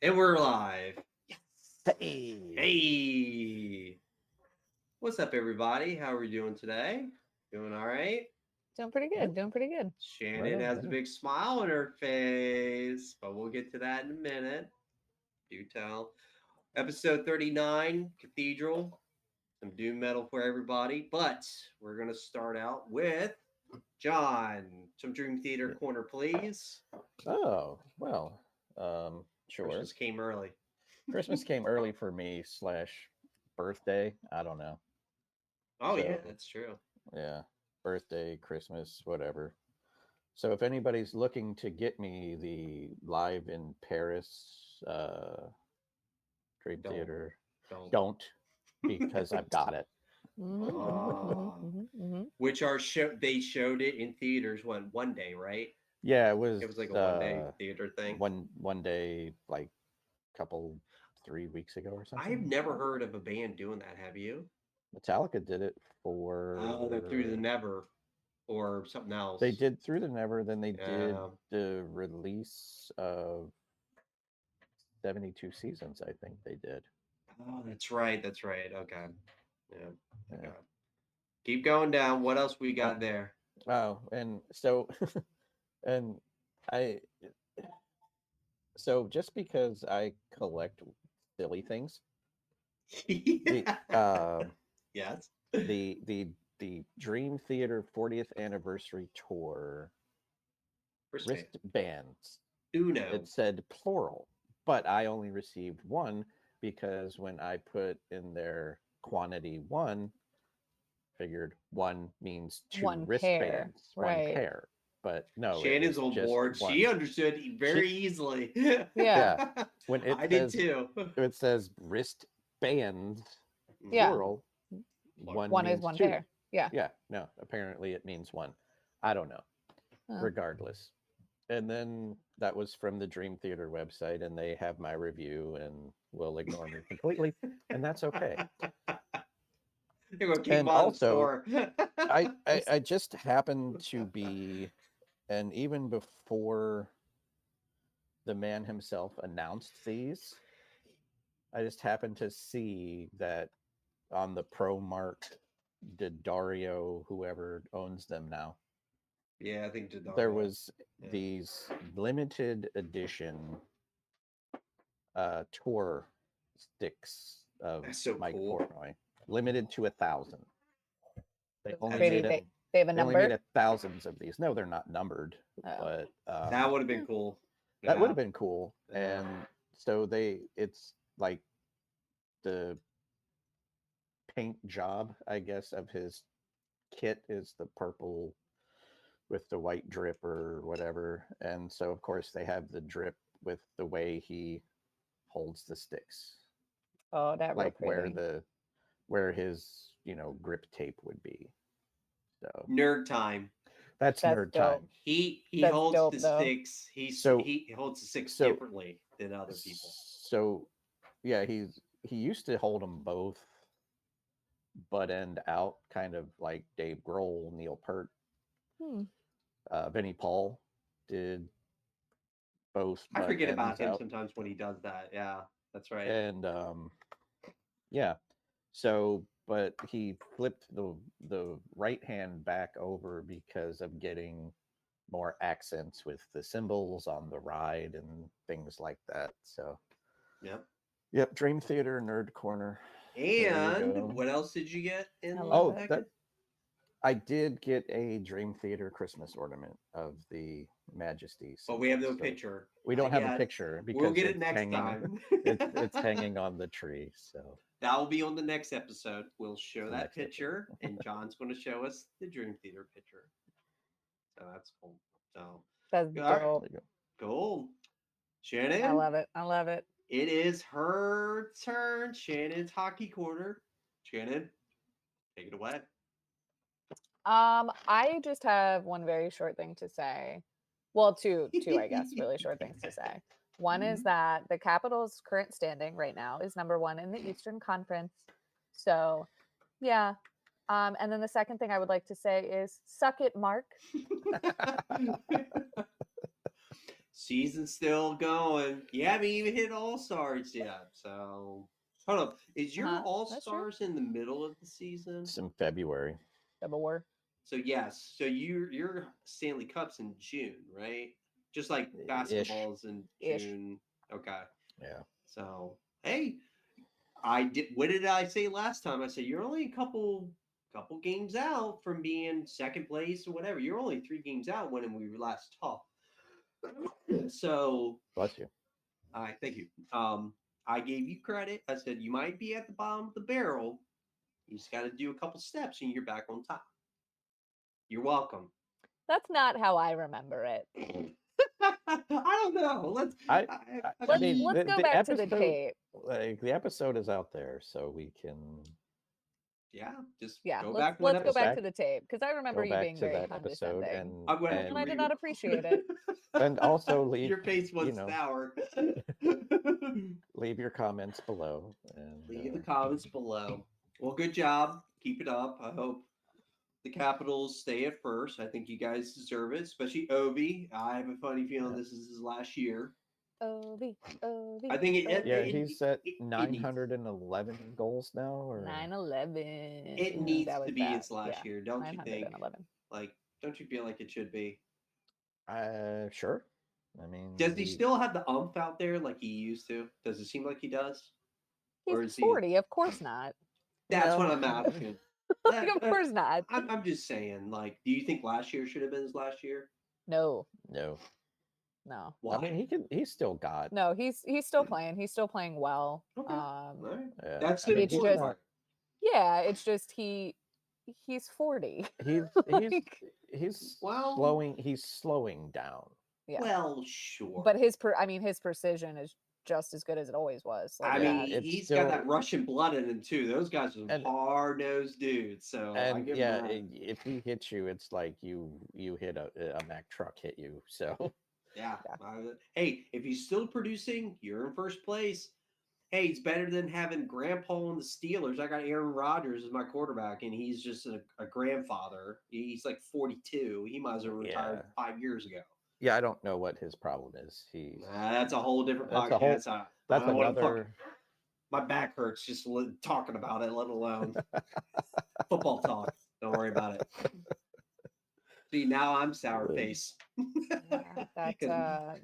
And we're live. Hey. Hey. What's up, everybody? How are we doing today? Doing all right? Doing pretty Yep. good. Doing pretty good. Shannon Right on, has a yeah. big smile on her face, but we'll get to that in a minute. Do tell. Episode 39, Cathedral. Some doom metal for everybody, but we're going to start out with John. Some Dream Theater Corner, please. Oh, well, sure. Christmas came early. Christmas came early for me / birthday. I don't know. Oh, So, yeah, that's true. yeah, birthday, Christmas, whatever. So if anybody's looking to get me the live in Paris Dream Don't. Theater, Don't. don't, because I've got it. Which they showed it in theaters one day, right? Yeah, It was like a 1 day theater thing. one day, like couple 3 weeks ago or I've something. never heard of a band doing that. Have you? Metallica did it Oh, they're through the for. Never or something They else. did Through the Never, then they did Yeah. the release of 72 Seasons, I think they did. Oh, that's right. That's right. Okay. Yeah. Yeah. Okay. Keep going down. What else we Oh, got there? oh, and so, and I, so just because I collect silly things, the, Yes. the, the, the Dream Theater 40th anniversary tour Wristband. wristbands, Uno. it said plural, but I only received one because when I put in their quantity one, figured one means two One pair. wristbands, one Right. pair. But no, it Shannon's was on just board. She one. understood She, very easily. Yeah. yeah, when I did too. it says wristbands Yeah. plural, one One is means one two. pair. Yeah. Yeah, no, apparently it means one. I don't know. Oh. Regardless. And then that was from the Dream Theater website, and they have my review and will ignore me completely, and that's okay. You're gonna keep And on also, score. I just happened to be, and even before the man himself announced these, I just happened to see that on the Pro Mark, Dario, whoever owns them now, Yeah, I think there Jadario. was Yeah. these limited edition tour sticks of That's so Mike cool. Portnoy, limited to 1,000. They only That's made so it. cool. They have a They only made number. thousands of these. No, they're not numbered, Oh. but That would have been cool. that would Yeah. have been cool. Yeah. And so it's like the paint job, I guess, of his kit is the purple with the white drip or whatever. And so, of course, they have the drip with the way he holds the sticks, Oh, that real like pretty. where his grip tape would be. So Nerd time. that's That's nerd time. dope. He That's holds dope the though. sticks. So He holds the sticks so differently than other people. so yeah, he used to hold them both butt end out, kind of like Dave Grohl, Neil Peart, Hmm. Vinnie Paul did both I butt forget about ends him out, sometimes when he does that. Yeah, that's right. and yeah. So, but he flipped the right hand back over because of getting more accents with the cymbals on the ride and things like that. So, Yep. yep, Dream Theater Nerd Corner. There you And go. what else did you get in I the love Oh, it. that packet? I did get a Dream Theater Christmas ornament of the Majesty But we have symbol. no So picture. we don't Not have a yet. picture We'll because get it it's next hanging. time. It's hanging on the tree. So That will be on the next episode. We'll show the that next episode. picture, and John's going to show us the Dream Theater picture. So that's cool. So, That's all right, dope. There you cool. I Shannon, love it. I love it. it is her turn. Shannon's hockey corner. Shannon, take it away. I just have one very short thing to say. Well, two, I guess, really short things to say. One is that the Capitals' current standing right now is number one in the Eastern Conference. So, yeah. And then the second thing I would like to say is, suck it, Mark. Season's still going. You haven't even hit All Stars yet. So hold up. Is your All That's true. Stars in the middle of the season? It's in February. Double war. So yes. So your Stanley Cup's in June, right? Just like Ish. basketball's in Ish. June. Okay. Yeah. So hey, I did. What did I say last time? I said you're only a couple games out from being second place or whatever. You're only 3 games out when we last talked. So Bless you. I thank you. I gave you credit. I said you might be at the bottom of the barrel. You just got to do a couple steps and you're back on top. You're welcome. That's not how I remember it. I don't know. I Let's mean, let's go the back to the episode, tape. like the episode is out there, so we can yeah, just Yeah, go let's back to that let's go episode. back to the tape because I remember go you back being to very that episode condescending, I'm gonna have and to I did read not it. appreciate it. and also leave Your face was you know sour. leave your comments below and Leave the comments below. Well, good job. Keep it up. I hope the Capitals stay at first. I think you guys deserve it, especially Ovi. I have a funny feeling this is his last year. Ovi, Ovi, I think yeah, he's at it 911 goals now, or 9/11. it Ooh, needs that was to be bad. his last Yeah, year, don't you think? 911. Like, don't you feel like it should be? sure. I mean, Does he still have the umph out there like he used to? Does it seem like he does? Or He's is he? 40. Of course not. That's Well, what I'm asking. Like, of course not. I'm just saying. Like, do you think last year should have been his last year? No, no. no, Why? I mean, he's still got. no. He's still playing. He's still playing well. Okay. All right. Yeah, That's I the mean, It's important just- part. Yeah, it's just he's 40. he's Like, Well- slowing. He's slowing down. yeah. Well, sure. But his precision is just as good as it always was. Like, I Yeah, mean, it's he's still- got that Russian blood in him too. Those guys are And- hard-nosed dudes. So I And give yeah, him that. if he hits you, it's like you hit a Mack truck hit you. So Yeah. Yeah. Hey, if he's still producing, you're in first place. Hey, it's better than having Grandpa on the Steelers. I got Aaron Rodgers as my quarterback, and he's just a grandfather. He's like 42. He might as well retired Yeah. 5 years ago. yeah, I don't know what his problem is. He's That's a whole different That's a whole- podcast. that's I don't wanna another. my back hurts just talking about it, let alone football talk. Don't worry about it. See, now I'm sour face. Yeah, that 'Cause-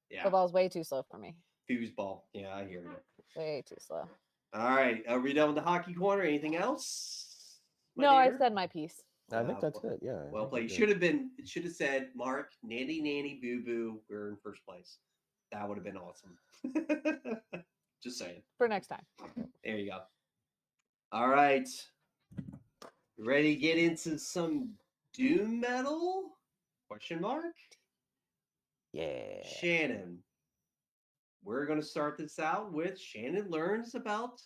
yeah, football's way too slow for me. foosball. Yeah, I hear you. Way too slow. All right, are we done with the hockey corner? Anything else? my No, I dear? said my piece. I think that's well- it. Yeah. I Well think played. You we're should have been. It should have said, "Mark, nanny, nanny, boo, boo. We're in first place." That would have been awesome. Just saying. For next time. There you go. All right. Ready to get into some doom metal? Question mark. good. Yeah. Shannon. We're going to start this out with Shannon learns about.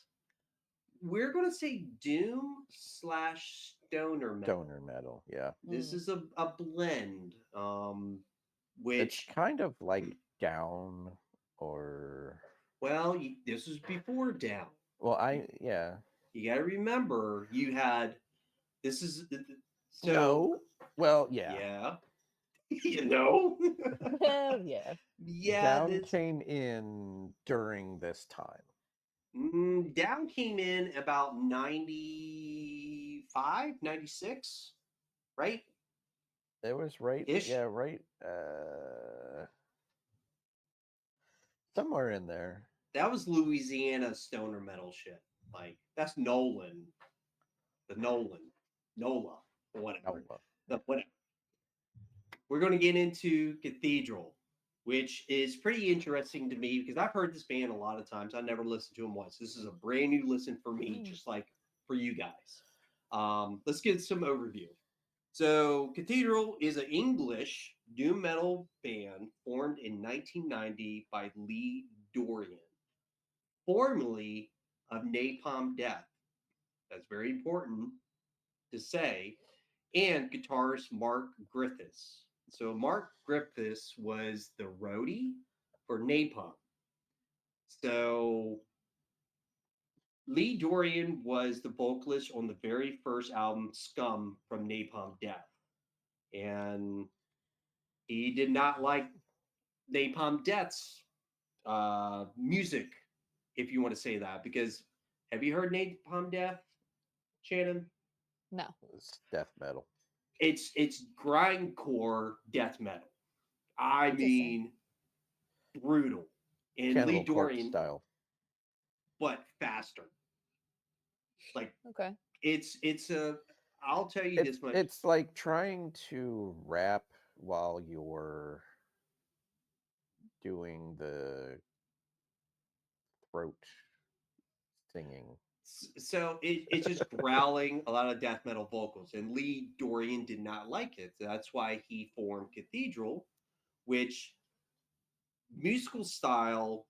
We're going to say doom / stoner metal. Stoner metal. Yeah. This Mm. is a blend. It's Which kind of like down or well, this was before down. well, yeah. You got to remember, you had this is so No. Well, yeah. yeah. You know, Hell yeah. yeah. Down this- came in during this time. Down came in about 95, 96, right? It was right. Ish? Yeah, right. Somewhere in there. That was Louisiana stoner metal shit. Like that's Nolan, the Nola, or whatever. Oh, Whatever. We're going to get into Cathedral, which is pretty interesting to me because I've heard this band a lot of times. I never listened to them once. This is a brand new listen for me, just like for you guys. Let's get some overview. So, Cathedral is an English doom metal band formed in 1990 by Lee Dorian, formerly of Napalm Death. That's very important to say. And guitarist Mark Griffiths. So Mark Griffiths was the roadie for Napalm. So Lee Dorian was the vocalist on the very first album, Scum, from Napalm Death. And he did not like Napalm Death's music, if you want to say that. Because have you heard Napalm Death, Shannon? No. It's death metal. It's grindcore death metal. I Interesting. mean, brutal. And Lee Cannibal Corpse Dorian, style. but faster. Like Okay. it's a. I'll tell you It's this much. it's like trying to rap while you're doing the throat singing. So it's just growling a lot of death metal vocals, and Lee Dorian did not like it. That's why he formed Cathedral, which musical style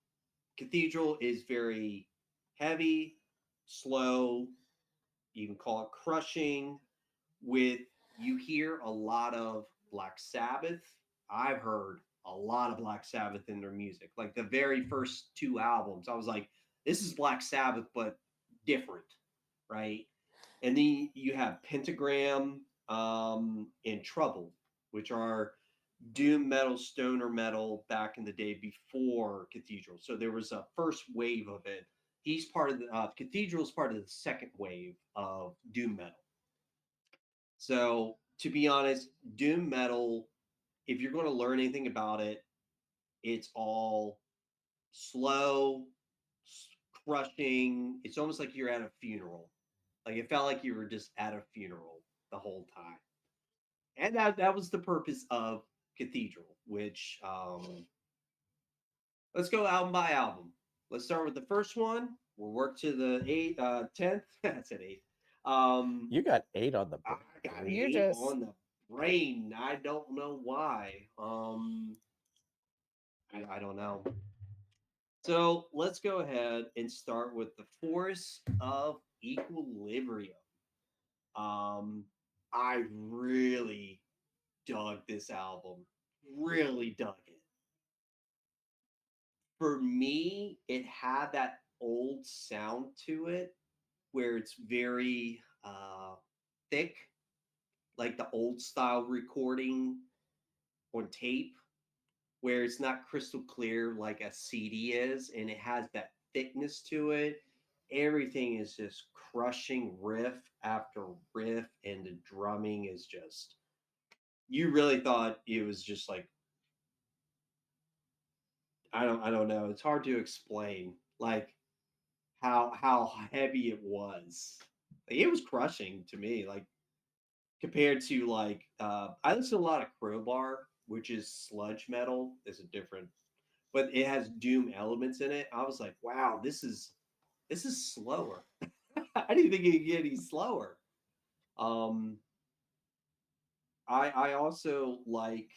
Cathedral is very heavy, slow. You can call it crushing. With you hear a lot of Black Sabbath. I've heard a lot of Black Sabbath in their music. Like the very first two albums, I was like, this is Black Sabbath, but different, right? And then you have Pentagram and Trouble, which are doom metal, stoner metal back in the day before Cathedral. So there was a first wave of it. He's part of the Cathedral's part of the second wave of doom metal. So to be honest, doom metal, if you're going to learn anything about it, it's all slow, crushing. It's almost like you're at a funeral. Like it felt like you were just at a funeral the whole time. And that was the purpose of Cathedral, which let's go album by album. Let's start with the first one. We'll work to the 10th. I said 8th. You got 8 on the I got brain. You 8 just on the brain. I don't know why. I don't know. So let's go ahead and start with the Force of Equilibrium. Um, I really dug this album. Really dug it. For me, it had that old sound to it where it's very thick, like the old style recording on tape, where it's not crystal clear like a CD is, and it has that thickness to it. Everything is just crushing riff after riff, and the drumming is just. You really thought it was just like I don't know. It's hard to explain like how heavy it was. Like, it was crushing to me. Like compared to like I listen to a lot of Crowbar, which is sludge metal. It's a different, but it has doom elements in it. I was like, wow, this is slower. I didn't think it could get any slower. Um, I also like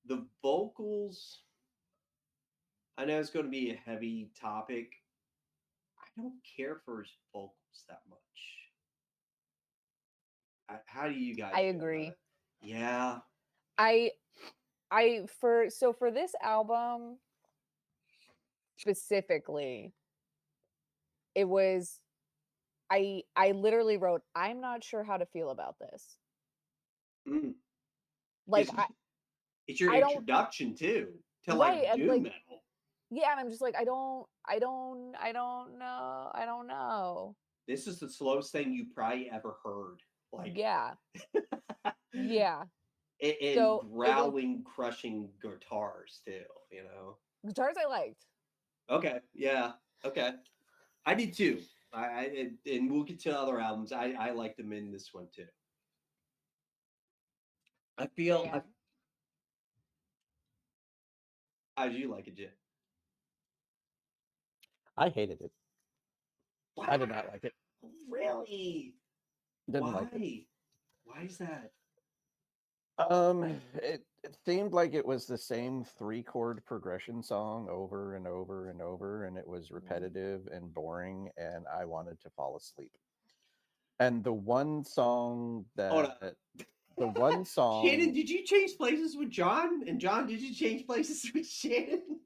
the vocals. I know it's going to be a heavy topic. I don't care for his vocals that much. How do you guys I feel about agree. it? Yeah. I for this album specifically, it was I literally wrote, I'm not sure how to feel about this. Mm. Like It's it's your I don't introduction too to right like and doom like metal. yeah, and I'm just like I don't know. I don't know. This is the slowest thing you probably ever heard. Like Yeah. Yeah. and So it was growling, crushing guitars too. You know. guitars I liked. Okay. Yeah. Okay. I did too. And we'll get to other albums. I liked them in this one too. I feel. And How did you like it, Jim? I hated it. Wow. I did not like it. Really? Didn't like it. Why? Why is that? It seemed like it was the same 3-chord progression song over and over and over, and it was repetitive and boring, and I wanted to fall asleep. And the one song Hold that on. the one Shannon, song did you change places with John? And John, did you change places with Shannon?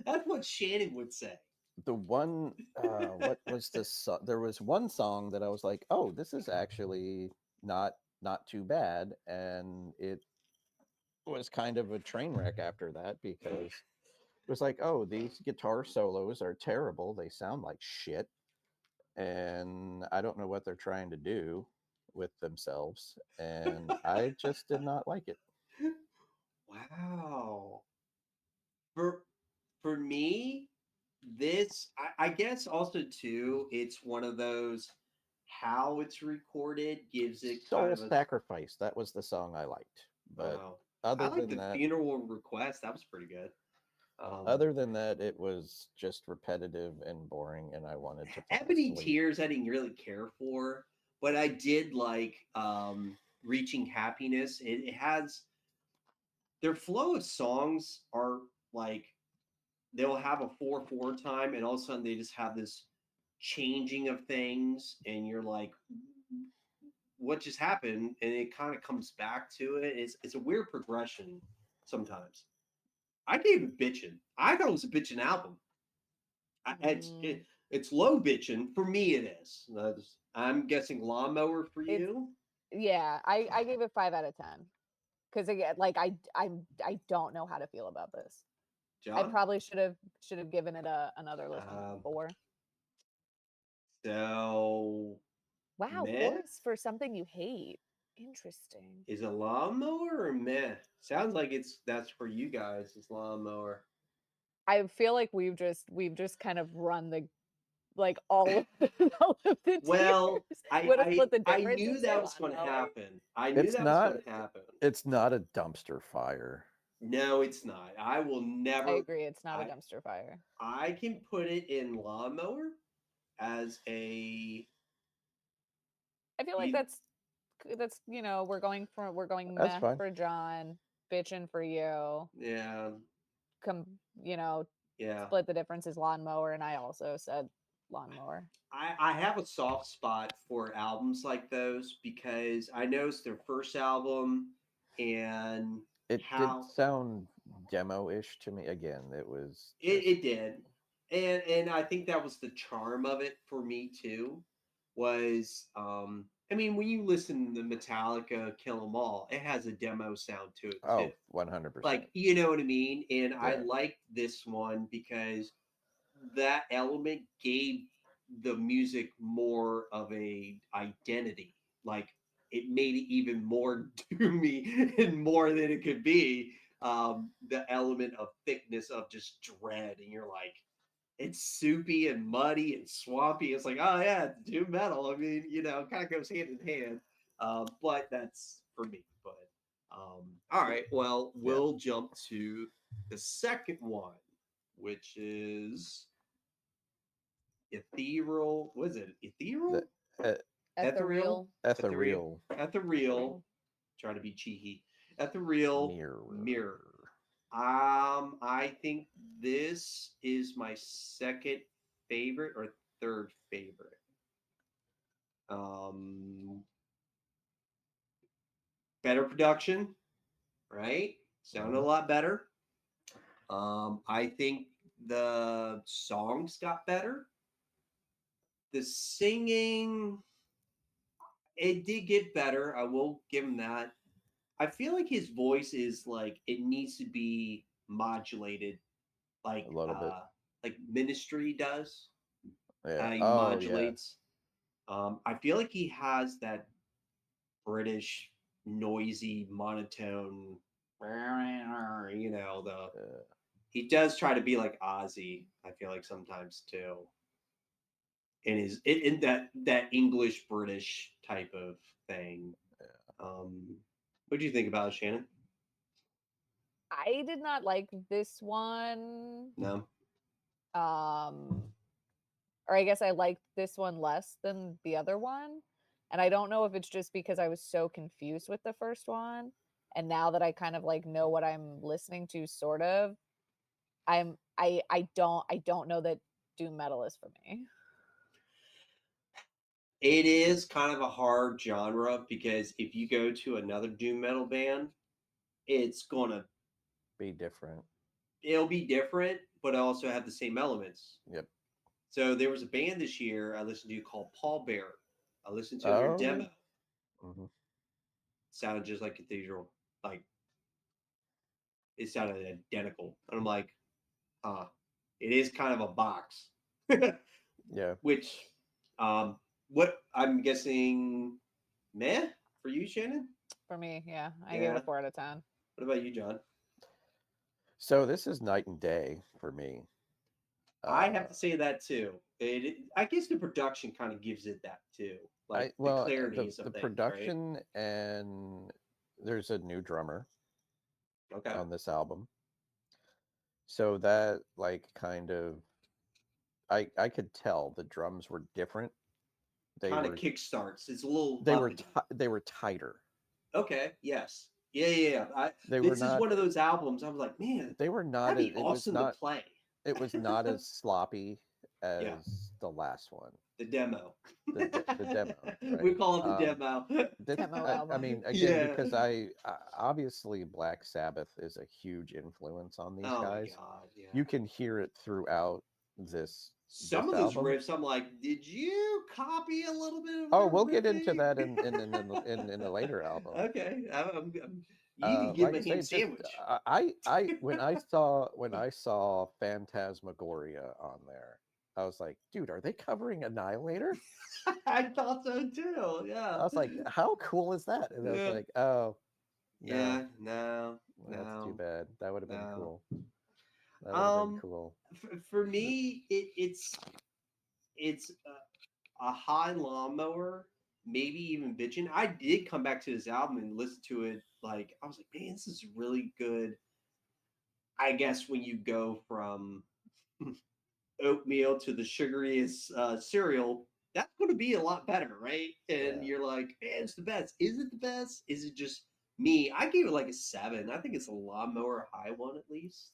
That's what Shannon would say. the one what was this there was one song that I was like, oh, this is actually not too bad, and was kind of a train wreck after that because it was like, oh, these guitar solos are terrible. They sound like shit. And I don't know what they're trying to do with themselves. And I just did not like it. Wow. For for me, this I guess also too, it's one of those how it's recorded gives it kind Soul of a Sacrifice, that was the song I liked. But wow. I other like than the that, funeral request. That was pretty good. Um, other than that, it was just repetitive and boring, and I wanted to fall Ebony asleep. Tears, I didn't really care for, but I did like Reaching Happiness. It has their flow of songs are like they'll have a 4/4 time, and all of a sudden they just have this changing of things, and you're like, what just happened? And it kind of comes back to it. It's a weird progression sometimes. I gave it bitchin'. I thought it was a bitchin' album. Mm, It's low bitchin'. For me, it is. I'm guessing Lawnmower for it's you, yeah. I gave it 5 out of 10 because again, like I don't know how to feel about this. I John. probably should have given it another listen Um, 4. so, Wow, meh? 4 is for something you hate. Interesting. Is it Lawnmower or meh? Sounds like that's for you guys. It's Lawnmower. I feel like we've just kind of run the like all of all of the tiers. Well, Would have split the I difference and knew say that was going to lawnmower. happen. I knew It's that was not going to happen. it's not a dumpster fire. No, it's not. I will I never. agree. It's not a I dumpster fire. I can put it in Lawnmower as a. I feel like You, that's we're going That's meh fine. for John, bitching for you. yeah, Come, you know, yeah. split the difference is lawnmower, and I also said lawnmower. I have a soft spot for albums like those because I know it's their first album and It did how sound demo-ish to me. Again, it was just it did. And I think that was the charm of it for me too. Was I mean when you listen to Metallica Kill 'Em All, it has a demo sound to it too. 100%. Like you know what I mean? And I Yeah. liked this one because that element gave the music more of a identity. Like it made it even more doomy and more than it could be. The element of thickness of just dread, and you're like, it's soupy and muddy and swampy. It's like, oh yeah, it's doom metal. I mean, kind of goes hand in hand. But that's for me. But all right, well, Yeah. we'll jump to the second one, which is ethereal. What is it? The Ethereal? e- Ethereal? Ethereal. Ethereal. ethereal Ethereal. Try to be cheeky. Ethereal mirror. mirror. I think this is my second favorite or third favorite. Um, Better production, right? Sounded a Mhm. lot better. I think the songs got better. The singing, it did get better. I will give him that. I feel like his voice is like it needs to be modulated, A little bit. like Ministry does. Yeah. How he Oh yeah. modulates. I feel like he has that British noisy monotone. The Uh, he does try to be like Ozzy. I feel like sometimes too, in that English British type of thing. What do you think about it, Shannon? I did not like this one. No. Um, or I guess I liked this one less than the other one. And I don't know if it's just because I was so confused with the first one. And now that I kind of like know what I'm listening to, sort of, I don't know that doom metal is for me. It is kind of a hard genre because if you go to another doom metal band, it's gonna be different. it'll be different, but also have the same elements. Yep. So there was a band this year I listened to called Paul Bear. I listened to their Oh. demo. Hmm. Sounded just like Cathedral. Like it sounded identical. And I'm like, huh, it is kind of a box. Yeah. Which, what I'm guessing, meh for you, Shannon? For me, yeah, I gave it Yeah. a 4 out of 10. What about you, John? So this is night and day for me. I have Uh, to say that too. I guess the production kind of gives it that too, like I the well clarities of the things, right? production, and there's a new drummer Okay, on this album, so that like kind of I could tell the drums were different. They kind of were kick starts. It's a little they were uppity. they were tighter. Okay, yes, yeah. They were This is not one of those albums. I was like, man, they were not that'd as be awesome to play. it was not as sloppy Yeah, as the last one, the demo. the demo, We right? call it the demo. This Demo I album. mean again Yeah. because I obviously Black Sabbath is a huge influence on these Oh my guys. god, yeah. You can hear it throughout this Some of those album. riffs, I'm like, did you copy a little bit of Oh, their we'll get into riffing? that in the later album. Okay, you can give Like a I say, ham just sandwich. I when I saw Phantasmagoria on there, I was like, dude, are they covering Annihilator? I thought so too. Yeah. I was like, how cool is that? And I was Yeah. like, oh no, Yeah. No. that's too No. bad. That would have been No. cool. That would have been Um. cool. For me, it's a high lawnmower, maybe even bitching. I did come back to this album and listen to it. Like I was like, man, this is really good. I guess when you go from oatmeal to the sugariest cereal, that's going to be a lot better, right? And Yeah. you're like, man, it's the best. Is it the best? Is it just me? I gave it like a 7. I think it's a lawnmower high one at least.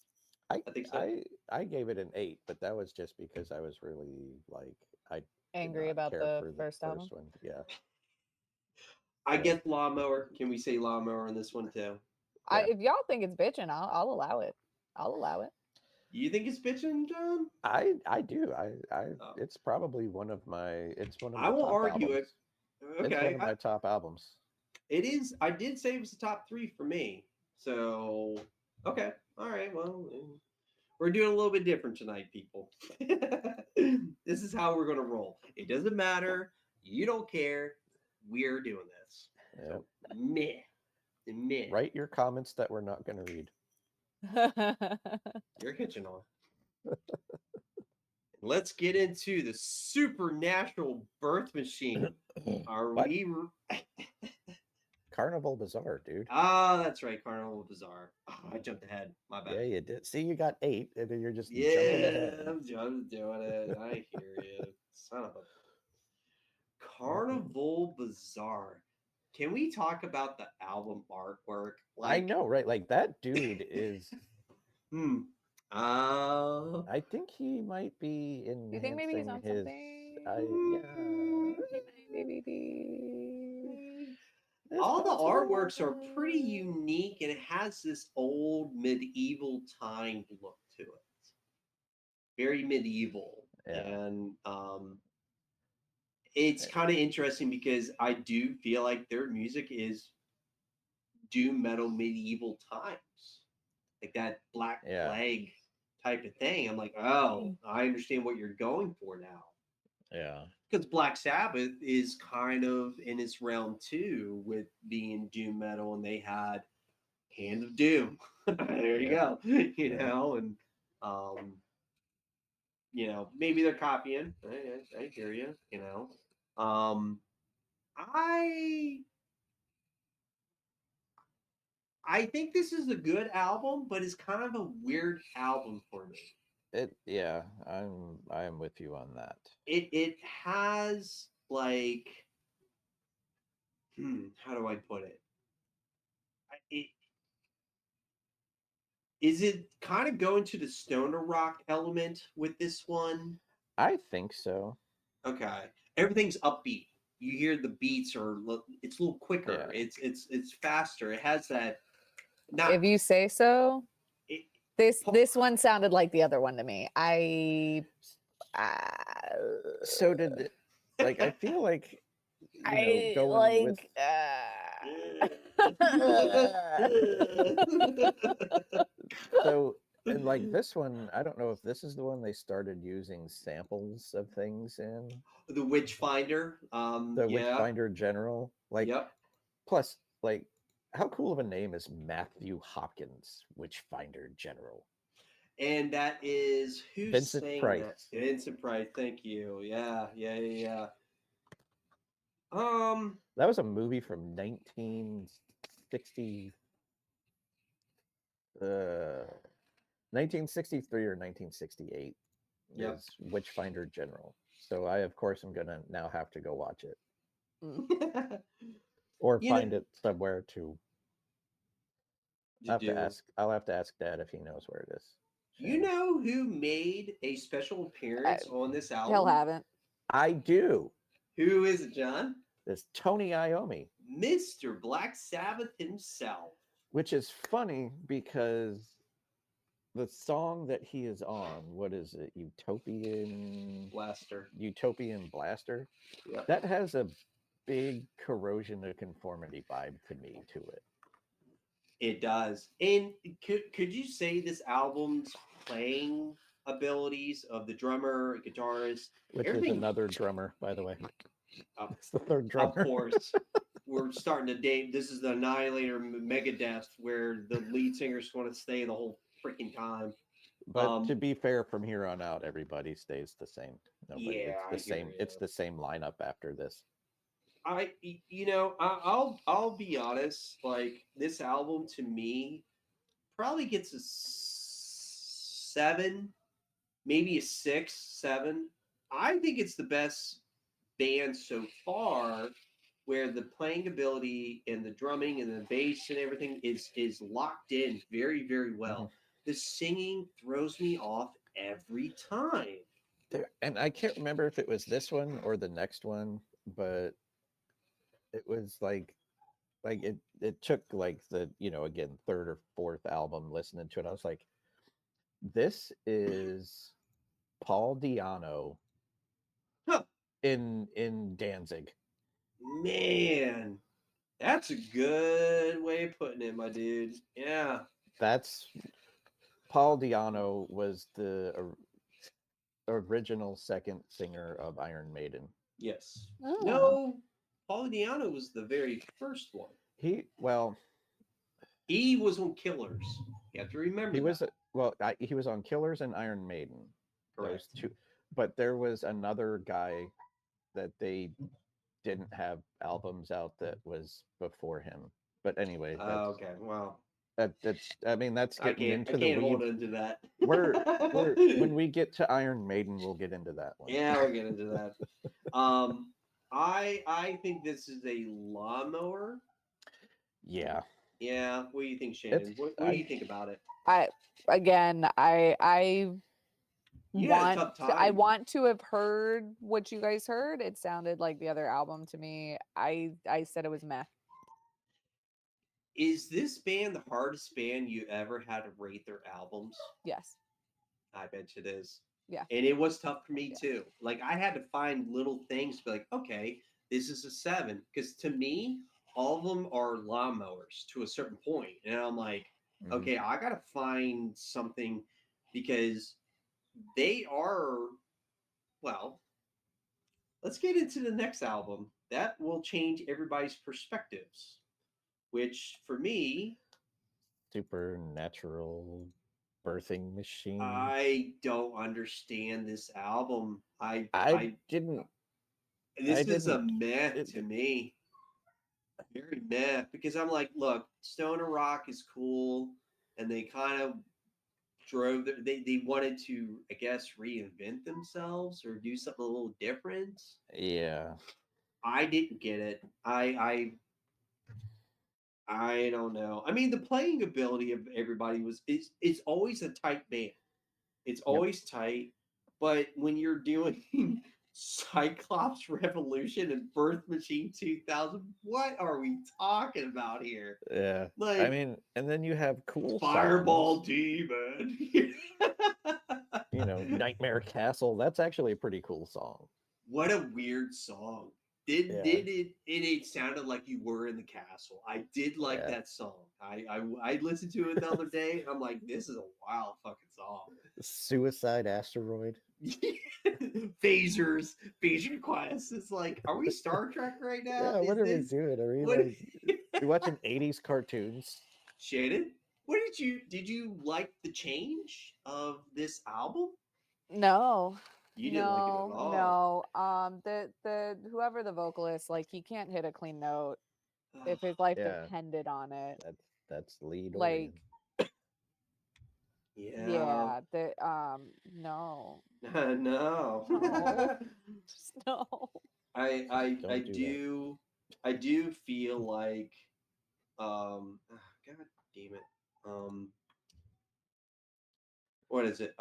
I I think so. I I gave it an 8, but that was just because I was really like I did Angry not about care the for the first album. first one. Yeah. I Yeah. get lawnmower. Can we say lawnmower on this one too? Yeah. If y'all think it's bitching, I'll allow it. I'll allow it. You think it's bitching, John? I do. I Oh, it's probably one of my I won't top argue albums. it. It's one Okay, of my top albums. it is. I did say it was the top 3 for me. So okay, all right. Well, we're doing a little bit different tonight, people. This is how we're going to roll. It doesn't matter. You don't care. We're doing this. Yeah. So, meh. Meh. Write your comments that we're not going to read. You're hitching on. Let's get into the supernatural birth machine. Are What? we? Carnival Bazaar, dude. Ah, that's right. Carnival Bazaar. Oh, I jumped ahead. My bad. Yeah, you did. See, you got 8, and then you're just jumping Yeah, ahead. I'm doing it. I hear you. Son of a Mhm. Carnival Bazaar. Can we talk about the album artwork? I Like, know, right? Like that dude is. hmm. Uh, I think he might be You think maybe he's enhancing on his. something? I yeah. Maybe. It's all the possible. artworks are pretty unique and it has this old medieval time look to it. Very medieval. Yeah. And it's kind of interesting because I do feel like their music is doom metal medieval times, like that Black Yeah. Plague type of thing. I'm like, oh, I understand what you're going for now. Yeah. Because Black Sabbath is kind of in its realm too, with being doom metal, and they had Hand of Doom. There you Yep. go. Yeah. And um, maybe they're copying. I hear you. Um, I I think this is a good album, but it's kind of a weird album for me. Yeah, I'm with you on that. It has like how do I put it? It is it kind of going to the stoner rock element with this one. I think so. Okay, everything's upbeat. You hear the beats it's a little Yeah. quicker. It's faster. It has that not If you say so. it, This one sounded like the other one to me. So did like I feel like I going with like. So, and like this one, I don't know if this is the one they started using samples of things in The Witchfinder. the Yeah. Witchfinder General. Like, Yep. plus, like, how cool of a name is Matthew Hopkins, Witchfinder General? And that is who's Vincent saying that? Price, Vincent Price. Thank you. Yeah. Yeah. Yeah. Yeah. that was a movie from 1960, 1963 or 1968 Yep. is Witchfinder General. So I, of course, am gonna now have to go watch it or You know, find it somewhere to. to do. I'll have to ask Dad if he knows where it is. You Shannon. know who made a special I, appearance on this he'll album? haven't. I do. Who is it, John? It's Tony Iommi, Mr. Black Sabbath himself. which is funny because the song that he is on, what is it? Blaster. Utopian Blaster. Yep. That has a big corrosion of conformity vibe to me to it. It does. And could you say this album's playing abilities of the drummer, guitarist, Which is everything? another drummer, by the way. Of, It's the third of drummer. course. We're starting to date. This is the Annihilator Megadeth, where the lead singer's going to stay the whole freaking time. But to be fair, from here on out, everybody stays the same. Nobody. Yeah, It's I the hear same. you. It's the same lineup after this. I'll be honest. Like this album to me probably gets a 7, maybe a 6, 7. I think it's the best band so far, where the playing ability and the drumming and the bass and everything is locked in very very well. Mhm. The singing throws me off every time. And I can't remember if it was this one or the next one, but it was like it took like the again third or fourth album listening to it. I was like, this is Paul Diano Huh, in Danzig. man, that's a good way of putting it, my dude. Yeah. That's Paul Diano was the original second singer of Iron Maiden. Yes. Oh. No, Paulo Diano was the very first one. Well, He was on Killers. You have to remember he was that. he was on Killers and Iron Maiden. Correct. Those two, but there was another guy that they didn't have albums out that was before him. But anyway, Okay. Well, that's I mean that's getting I into the can't hold weeds. into that. We're when we get to Iron Maiden, we'll get into that one. Yeah, we'll get into that. I think this is a lawnmower. Yeah, Yeah. What do you think, it's Shannon? What do you think about it? I You had a tough time. want to have heard what you guys heard. It sounded like the other album to me. I said it was meh. Is this band the hardest band you ever had to rate their albums? Yes. I bet you it is. Yeah. And it was tough for me Yeah. too. Like I had to find little things to be like, okay, this is a 7. Because to me, all of them are lawnmowers to a certain point. And I'm like, okay, I gotta find something because they are well, let's get into the next album. That will change everybody's perspectives. Which for me, Supernatural Birthing Machine. I don't understand this album. I didn't. This I is a didn't. meh to me. Very meh. Because I'm like, look, Stoner Rock is cool, and they kind of they wanted to, I guess, reinvent themselves or do something a little different. Yeah. I didn't get it. I don't know. I mean, the playing ability of everybody was it's always a tight band. It's Yep. always tight, but when you're doing Cyclops Revolution and Birth Machine 2000, what are we talking about here? Yeah. Like, I mean, and then you have cool Fireball songs. Demon. Nightmare Castle. That's actually a pretty cool song. What a weird song. It sounded like you were in the castle. I did like Yeah. that song. I listened to it the other day. I'm like, this is a wild fucking song. Suicide Asteroid. Phasers, phaser quest. It's like, are we Star Trek right now? Yeah, Is what are we this doing? Are we what? like we watching 80s cartoons? Shannon, what did you like the change of this album? No, You didn't like it at no, all. no. The whoever the vocalist, like he can't hit a clean note if his life Yeah, depended on it. that's Lee Like, Dorian. Yeah. yeah, no, No. no, just no. I Don't do that. do feel like god damn it. Um what is it?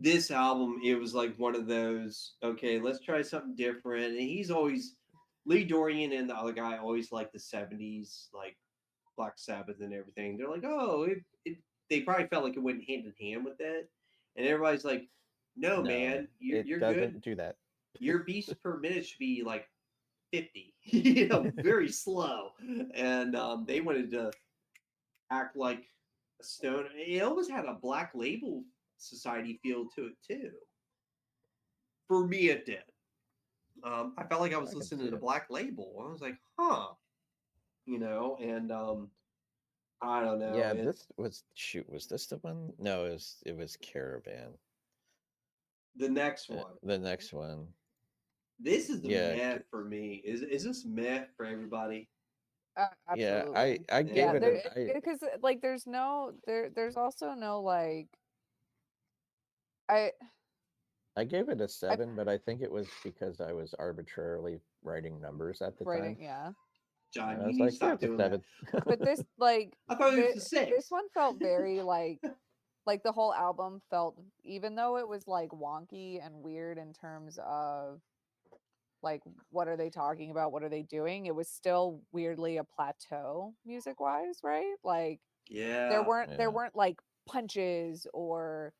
This album, it was like one of those, okay, let's try something different. And he's always Lee Dorian and the other guy always like the 70s, like Black Sabbath and everything. They're like, oh, they probably felt like it went hand in hand with it. And everybody's like, no, No, man, it you're good. doesn't do that. Your beats per minute should be like 50, you know, very slow. And they wanted to act like a stone. It almost had a Black Label Society feel to it too. For me, it did. I felt like I was I can listening see to it. Black Label. I was like, huh, you know, and I don't know. Yeah, this was shoot. Was this the one? No, it was Caravan. The next one. The next one. This is the Yeah, myth for me. Is this myth for everybody? yeah. Absolutely. I Yeah. gave Yeah, it there an I because like there's also no like I I gave it a I 7, but I think it was because I was arbitrarily writing numbers at the time. writing, yeah. John, I you was need to like, yeah, stop it's a doing that. 7. But this like I thought it was a this six. one felt very like the whole album felt, even though it was like wonky and weird in terms of like what are they talking about, what are they doing, it was still weirdly a plateau music wise, right? Like Yeah. there Yeah. weren't like punches or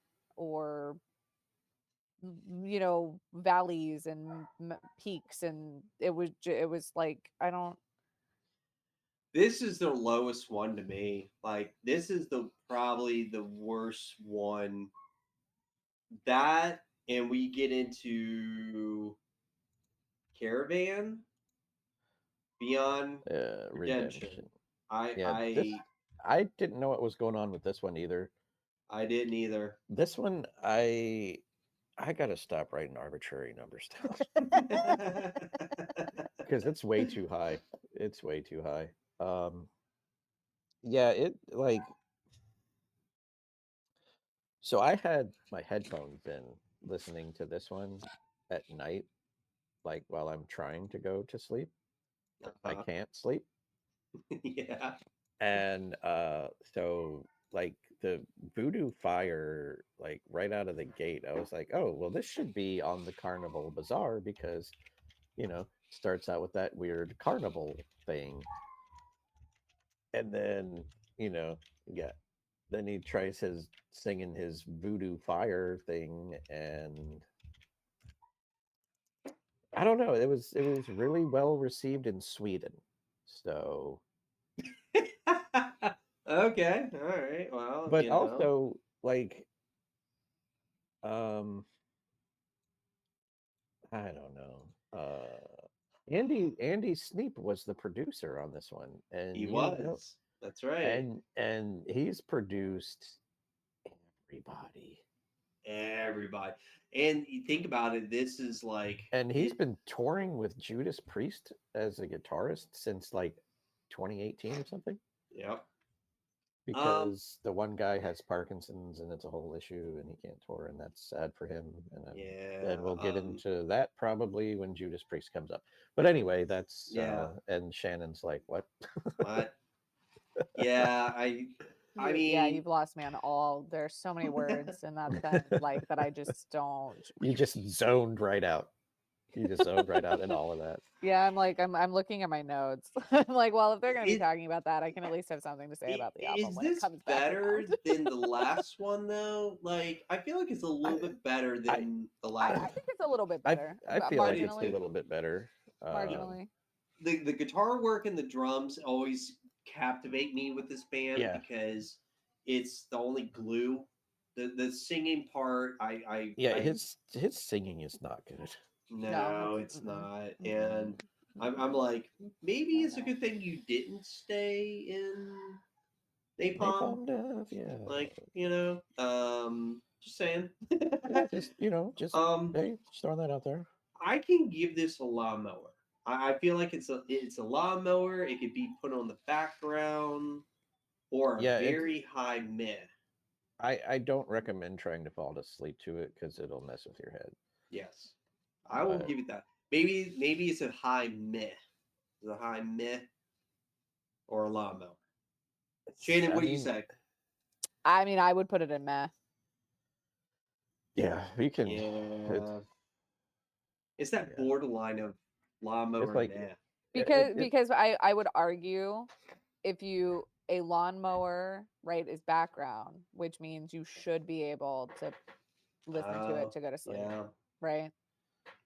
you know, valleys and peaks, and it was like I don't. This is the lowest one to me. Like this is the probably the worst one. That and we get into Caravan Beyond Redemption. Redemption. I Yeah, this I I didn't know what was going on with this one either. I didn't either. This one I got to stop writing arbitrary numbers down because it's way too high. It's way too high. Yeah, it like so I had my headphones in listening to this one at night, like while I'm trying to go to sleep. I Uh-huh. can't sleep. Yeah. And so like the Voodoo Fire, like right out of the gate, I was like, oh well, this should be on the Carnival Bazaar because starts out with that weird carnival thing. And then, yeah, then he tries his singing his Voodoo Fire thing, and I don't know, it was really well received in Sweden. So, Okay. All right. Well, but also like um I don't know. Andy Sneap was the producer on this one, he and was. That's right. and he's produced everybody. Everybody. And you think about it, this is like And he's been touring with Judas Priest as a guitarist since like 2018 or something, yep. because the one guy has Parkinson's and it's a whole issue and he can't tour, and that's sad for him. And Yeah. we'll get into that probably when Judas Priest comes up. But anyway, that's Yeah. and Shannon's like, what? What? Yeah, I Yeah, mean, you've lost me on all. There's so many words in that sentence like that I just don't. You just zoned right out. You just zoned right out in all of that. Yeah, I'm looking at my notes. I'm like, well, if they're gonna be It, talking about that, I can at least have something to say about the album is when it this comes back better around. than the last one though? Like, I feel like it's a little bit better I than the I, last I one. think it's a little bit I better, I feel I like do it's a too. marginally, little bit better. marginally. The guitar work and the drums always captivate me with this band Yeah, because it's the only glue. The singing part, yeah. I His singing is not good. No, no, it's it's not, mm-mm, and I'm like maybe no, it's a no. good thing you didn't stay in Napalm. Napalm Death, yeah, Like just saying. yeah. Just just um, hey, just throwing that out there. I can give this a lawnmower. I feel like it's a lawnmower. It could be put on the background or a Yeah, it's. very high mid. I don't recommend trying to fall asleep to it because it'll mess with your head. Yes, I will But give it that. Maybe it's a high mid. It's a high mid or a lawnmower. Shannon, I what do you mean, say? I mean, I would put it in meh yeah, you can. It's Yeah, it's that yeah. borderline of It's lawnmower and like meh. because I would argue if you a lawnmower right is background, which means you should be able to listen to it to go to sleep, Yeah, right?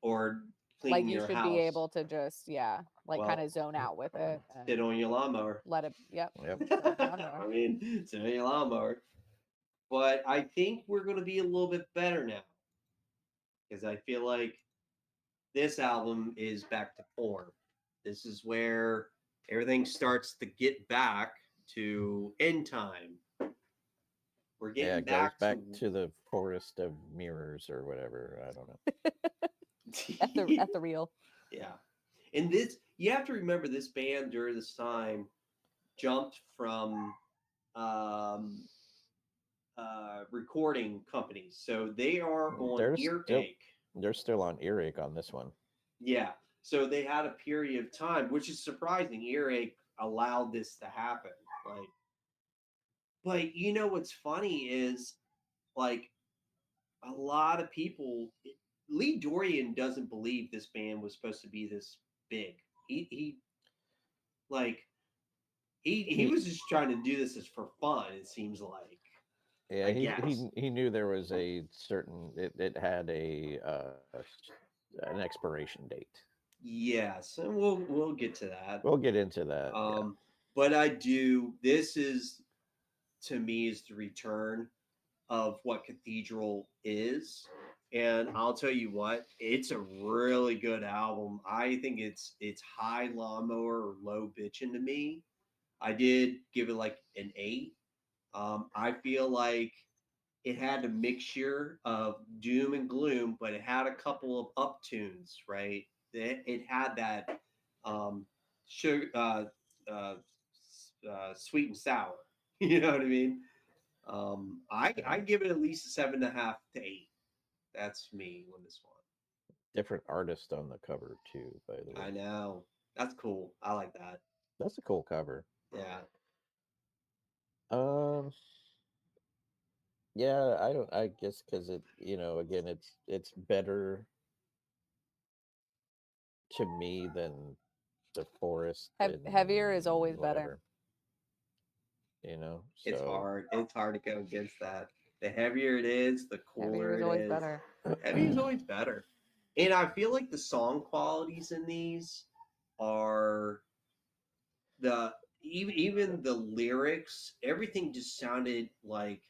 or Like clean you your should be house. able to just like kind Well, of zone out with it and sit on your lawnmower. let it. Yep. yep. Sit on the lawnmower. I mean, sit on your lawnmower. But I think we're going to be a little bit better now because I feel like this album is back to form. This is where everything starts to get back to end time. We're Yeah, getting it goes back back to to the forest of mirrors or whatever. I don't know. At the real. yeah. And this you have to remember this band during this time jumped from um, recording companies. So they are on They're still Earache. they're still on earache on this one. Yeah. So they had a period of time, which is surprising. Earache allowed this to happen. Like, but what's funny is like a lot of people. Lee Dorian doesn't believe this band was supposed to be this big. He like he He was just trying to do this as for fun. It seems like. yeah, I guess. he knew there was a certain it had a an expiration date. Yes, and we'll get to that. We'll get into that. Yeah. Um, but I do. This is to me is the return of what Cathedral is, and I'll tell you what, it's a really good album. I think it's high lawnmower or low bitchin' to me. I did give it like an 8. I feel like it had a mixture of doom and gloom, but it had a couple of up tunes, right? It had that sugar, uh, sweet and sour. You know what I mean? I Yeah. give it at least a 7.5 to 8. That's me on this one. Different artist on the cover too, by the way. I know that's cool. I like that. That's a cool cover. Yeah, Um, yeah, I don't. I guess because again, it's better to me than the forest Heavier is and always better. whatever. it's So hard. It's hard to go against that. The heavier it is, the Heavier cooler is it always is. better. Heavy is always better. And I feel like the song qualities in these are the even the lyrics, everything just sounded like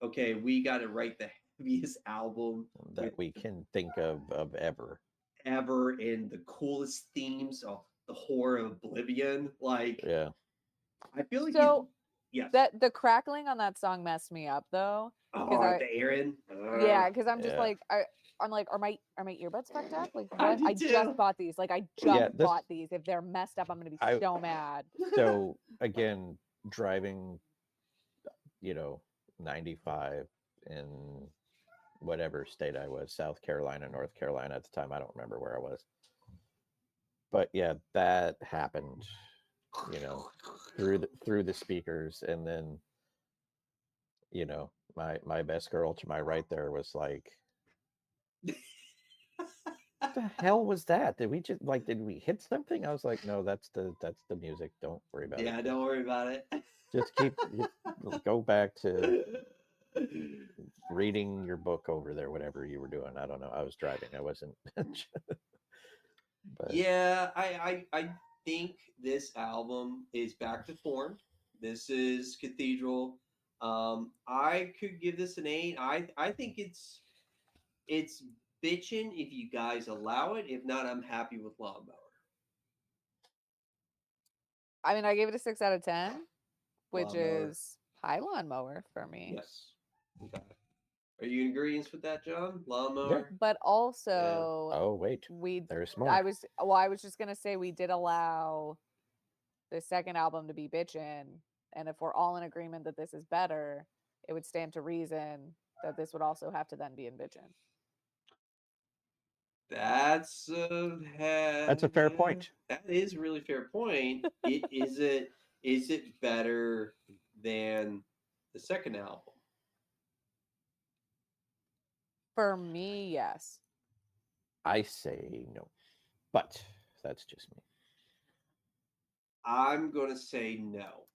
okay, we got to write the heaviest album that with we can think of ever. ever and the coolest themes of the horror of Oblivion. Like Yeah. I feel like you So yes. that the crackling on that song messed me up though, because Oh, the Aaron. yeah, because I'm just Yeah. like I'm like, are my earbuds fucked up? Like I what? I did just too. bought these. Like I Yeah. just bought these. If they're messed up, I'm gonna be I so mad. so again driving 95 in whatever state I was, South Carolina, North Carolina at the time. I don't remember where I was. But yeah, that happened, through the speakers, and then my best girl to my right there was like, the hell was that? Did we just did we hit something? I was like, no, that's the music. Don't worry about Yeah, it. don't worry about it. Just go back to reading your book over there, whatever you were doing. I don't know. I was driving. I wasn't. But Yeah, I think this album is back to form. This is Cathedral. I could give this an 8. I think it's bitchin' if you guys allow it. If not, I'm happy with Lawnmower. I mean, I gave it a 6 out of 10, which Lawnmower. is high lawnmower for me. Yes. Okay. Are you in agreement with that, John? yeah. Lawnmower? But Yeah. also, Oh wait, we there's more. I was just gonna say we did allow the second album to be bitchin', and if we're all in agreement that this is better, it would stand to reason that this would also have to then be in bitchin'. That's That's a fair point. that is a really fair point. Is it better than the second album? For me, yes. I say no, but that's just me. I'm gonna say no.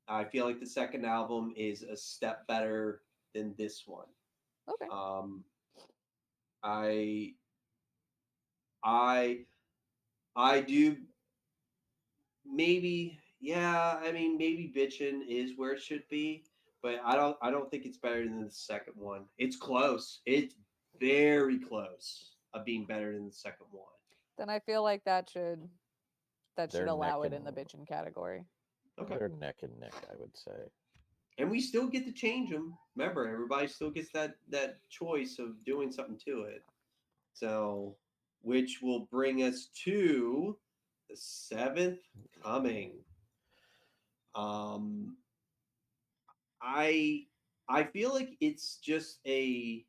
I feel like the second album is a step better than this one. Okay. Um, I I I do maybe yeah. I mean maybe bitchin' is where it should be, but I don't think it's better than the second one. It's close. It's very close of being better than the second one. Then I feel like that should They're neck allow it in the and bitchin' category. Okay. they're neck and neck. I would say. And we still get to change them. Remember, everybody still gets that choice of doing something to it. So, which will bring us to the seventh coming. Um, I I feel like it's just a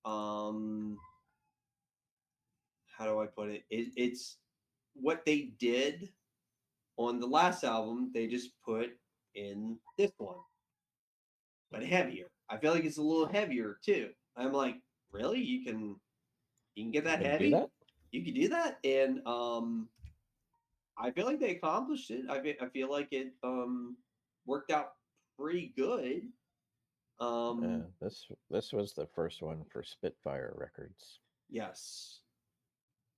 um how do I put it? It's what they did on the last album. They just put in this one, but heavier. I feel like it's a little heavier too. I'm like, really? You can get that Can do heavy? that. You can do that, and I feel like they accomplished it. I feel like it worked out pretty good. This was the first one for Spitfire Records. Yes.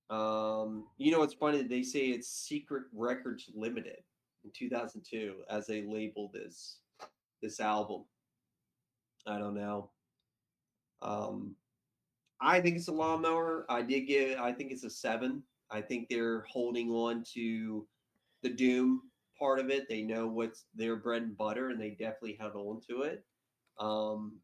You know what's funny? They say it's Secret Records Limited in 2002 as they labeled this album. I don't know. Um, I think it's a lawnmower. I think it's a 7. I think they're holding on to the Doom part of it. They know what's their bread and butter, and they definitely held on to it. Um,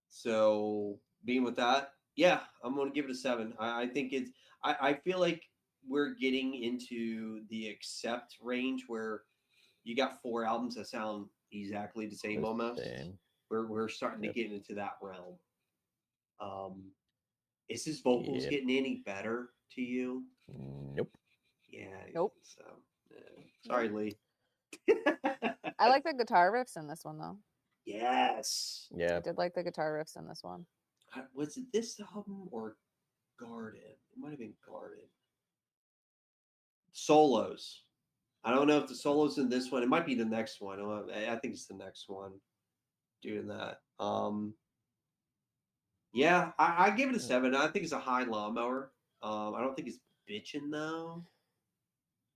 so being with that, yeah, I'm going to give it a 7. I think it's. I feel like we're getting into the accept range where you got 4 albums that sound exactly the same The almost. same. We're starting to Yep. get into that realm. Is his vocals Yep. getting any better to you? Nope. Yeah, Nope. so sorry, Lee. I like the guitar riffs in this one though. Yes. I Yeah. did like the guitar riffs in this one. Was it this album or Garden? It might have been Garden. Solos. I don't know if the solos in this one. It might be the next one. I think it's the next one doing that. Yeah, I give it a 7. I think it's a high lawnmower. I don't think it's bitching though,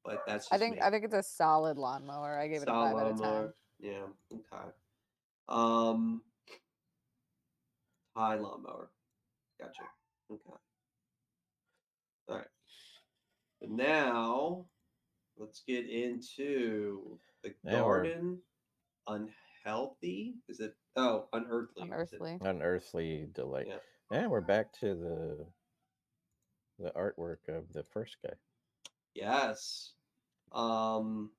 but that's just me. I think it's a solid lawnmower. I gave it a Solid 5 out of 10. lawnmower. Yeah. Okay. Um, high lawnmower. Gotcha. Okay. All right. And now let's get into the Now we're garden. Unhealthy? Is it? Oh, unearthly. Is it? Unearthly. unearthly delight. Yeah. And we're back to the artwork of the first guy. Yes. Um,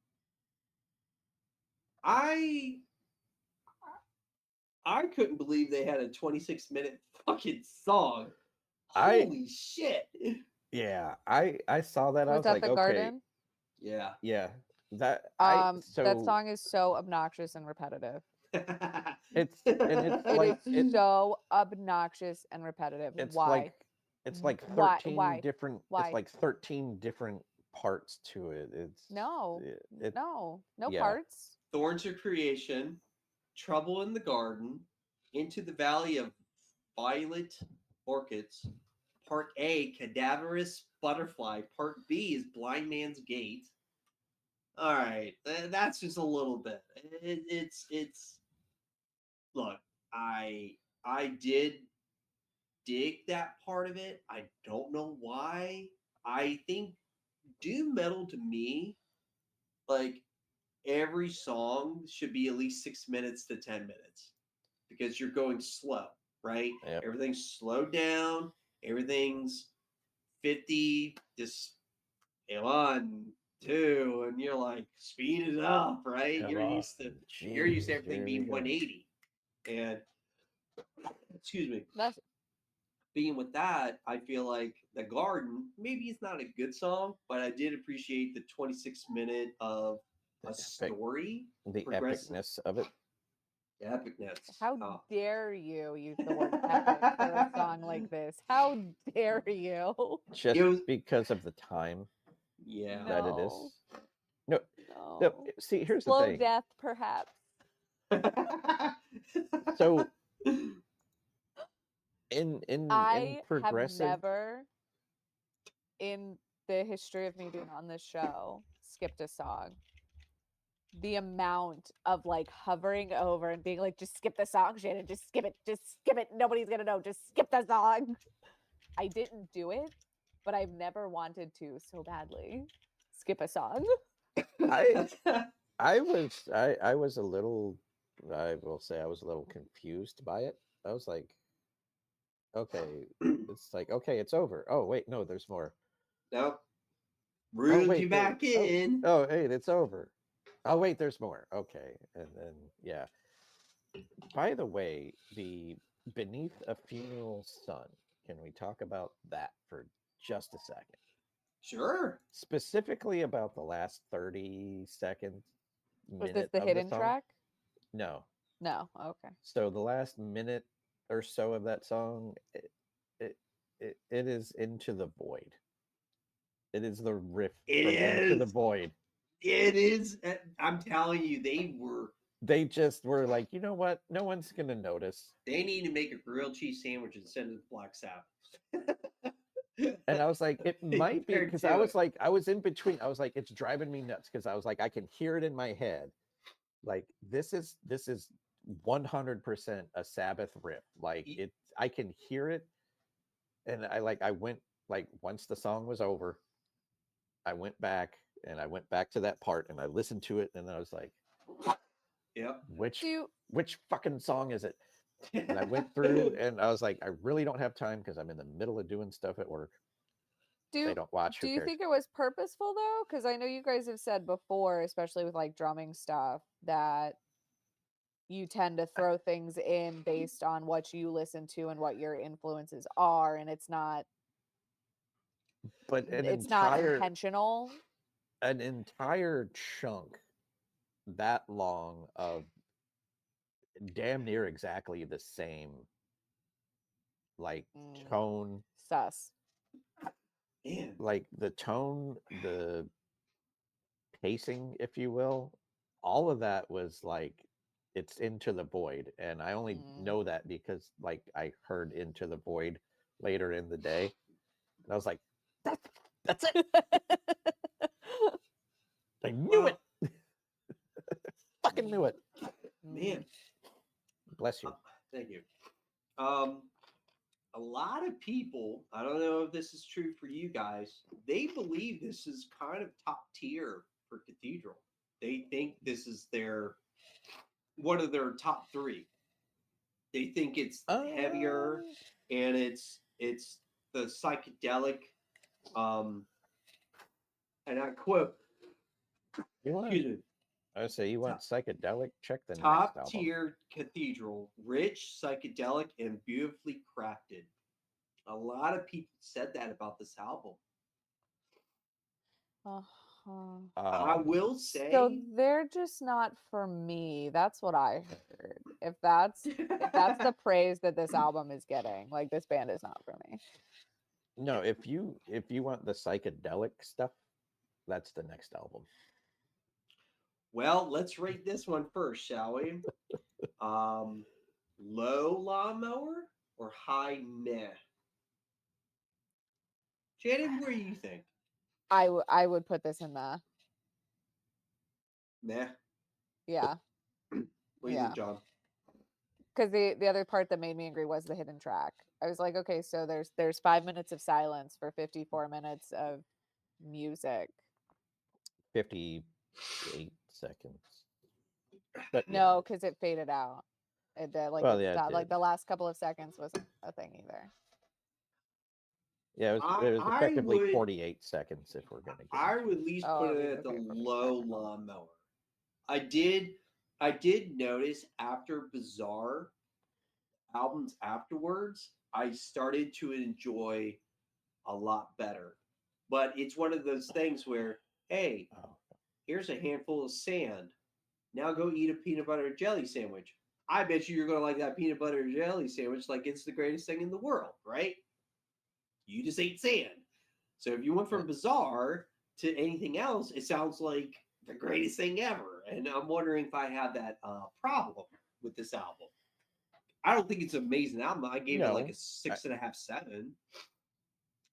I I couldn't believe they had a 26-minute fucking song. I Holy shit. yeah, I saw that. I Was was that like, the okay, garden? Yeah. yeah. That That so song is so obnoxious and repetitive. It's and it's It like is so obnoxious and repetitive. it's Why? like it's like Why? 13 different it's Why? like 13 different parts to it. No, It no yeah. parts. Thorns of Creation, Trouble in the Garden, Into the Valley of Violet Orchids. Part A, Cadaverous Butterfly. Part B is Blind Man's Gate. All right, that's just a little bit. It's look, I I did dig that part of it. I don't know why. I think doom metal to me, like every song should be at least 6 minutes to 10 minutes because you're going slow, right? Yep. Everything's slowed down. Everything's 50. Just hey, 1, 2, and you're like speed it up, right? Come You're on. used to Jeez, everything here we being go. 180, and excuse me. That's Being with that, I feel like The Garden, maybe it's not a good song, but I did appreciate the 26-minute of The a story, the progressive epicness of it. epicness. how Oh. dare you use the word epic for a song like this? How dare you? Just It was, because of the time yeah. that it is. No, No, no. no. See, here's the Slow thing. death, perhaps. So in I have progressive, never, in the history of me being on this show, skipped a song. The amount of like hovering over and being like, just skip the song, Shannon, just skip it. Nobody's gonna know. Just skip the song. I didn't do it, but I've never wanted to so badly skip a song. I I was a little, I will say I was a little confused by it. I was like, okay, it's like, okay, it's over. Oh wait, no, there's more. Nope. Oh Reeled wait, you back oh in. oh hey, it's over. Oh wait, there's more. Okay, and then yeah. By the way, the Beneath a Funeral Sun. Can we talk about that for just a second? Sure. Specifically about the last 30 seconds, Was this minute the of the hidden song? track? No. No. Okay. So the last minute or so of that song, it, it is Into the Void. It is the riff It from Into the is. Void. It is. I'm telling you, they were. They just were like, you know what? No one's gonna notice. They need to make a grilled cheese sandwich and send it to Black Sabbath. And I was like, it might be Compared because to I it. was like, I was in between. I was like, it's driving me nuts because I was like, I can hear it in my head. Like this is 100% a Sabbath riff. Like it, I can hear it, and I went like once the song was over, I went back and I went back to that part and I listened to it and I was like, Yep. which Do which fucking song is it? And I went through and I was like, I really don't have time because I'm in the middle of doing stuff at work. They do don't watch. do Who you cares? think it was purposeful though? Because I know you guys have said before, especially with like drumming stuff, that you tend to throw things in based on what you listen to and what your influences are, and But it's not intentional. an entire chunk that long of damn near exactly the same like Mm, tone, sus. Man. like the tone, the pacing, if you will, all of that was like it's Into the Void. And I only Mm. know that because like I heard Into the Void later in the day. And I was like, that's it. I knew it. Fucking knew it. Man. Bless you. Thank you. Um, a lot of people, I don't know if this is true for you guys, they believe this is kind of top tier for Cathedral. They think this is their one of their top three. They think it's heavier Uh, and it's the psychedelic um and I quote, you want? excuse me, I say you want top, psychedelic? Check the next top album. tier Cathedral, rich, psychedelic, and beautifully crafted. A lot of people said that about this album. Oh, Huh. I Um, will So say, they're just not for me. That's what I heard. If that's the praise that this album is getting, like this band is not for me. no, if you want the psychedelic stuff, that's the next album. well, let's rate this one first, shall we? Um, low lawnmower or high meh? Shannon, where do you think? I would put this in the Meh. yeah What do you yeah think, John? because the other part that made me angry was the hidden track. I was like, okay, so there's 5 minutes of silence for 54 minutes of music. 58 seconds. But yeah, No, because it faded out. It did. Like well, it's yeah, it not like did. the last couple of seconds wasn't a thing either. Yeah, it was I effectively would 48 seconds if we're gonna get I into would it. at least Oh, put I it mean, at the okay, for low technical. lawnmower. I did notice after Bizarre albums afterwards, I started to enjoy a lot better. But it's one of those things where, hey, Oh, here's a handful of sand. Now go eat a peanut butter and jelly sandwich. I bet you're going to like that peanut butter and jelly sandwich like it's the greatest thing in the world, right? You just ate sand. So if you went yeah. from Bizarre to anything else, it sounds like the greatest thing ever. And I'm wondering if I have that problem with this album. I don't think it's an amazing album. I gave it like a No, I, 6.5, 7.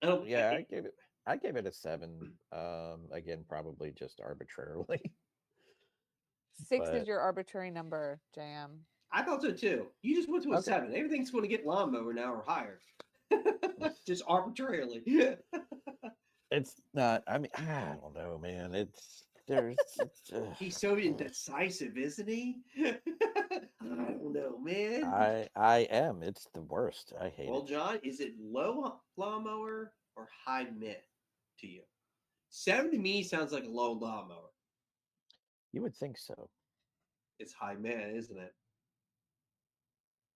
I don't. yeah, I gave it a 7. Again, probably just arbitrarily, Six is but your arbitrary number, JM. I thought so too. You just went to a okay. 7. Everything's going to get lawnmower now or higher, just arbitrarily. It's not. I mean, I don't know, man. It's there's. It's, He's so indecisive, isn't he? I don't know, man. I am. It's the worst. I hate Well, it. John, is it low lawnmower or high mid to you? 7 to me sounds like a low lawnmower. You would think so. It's high mid, isn't it?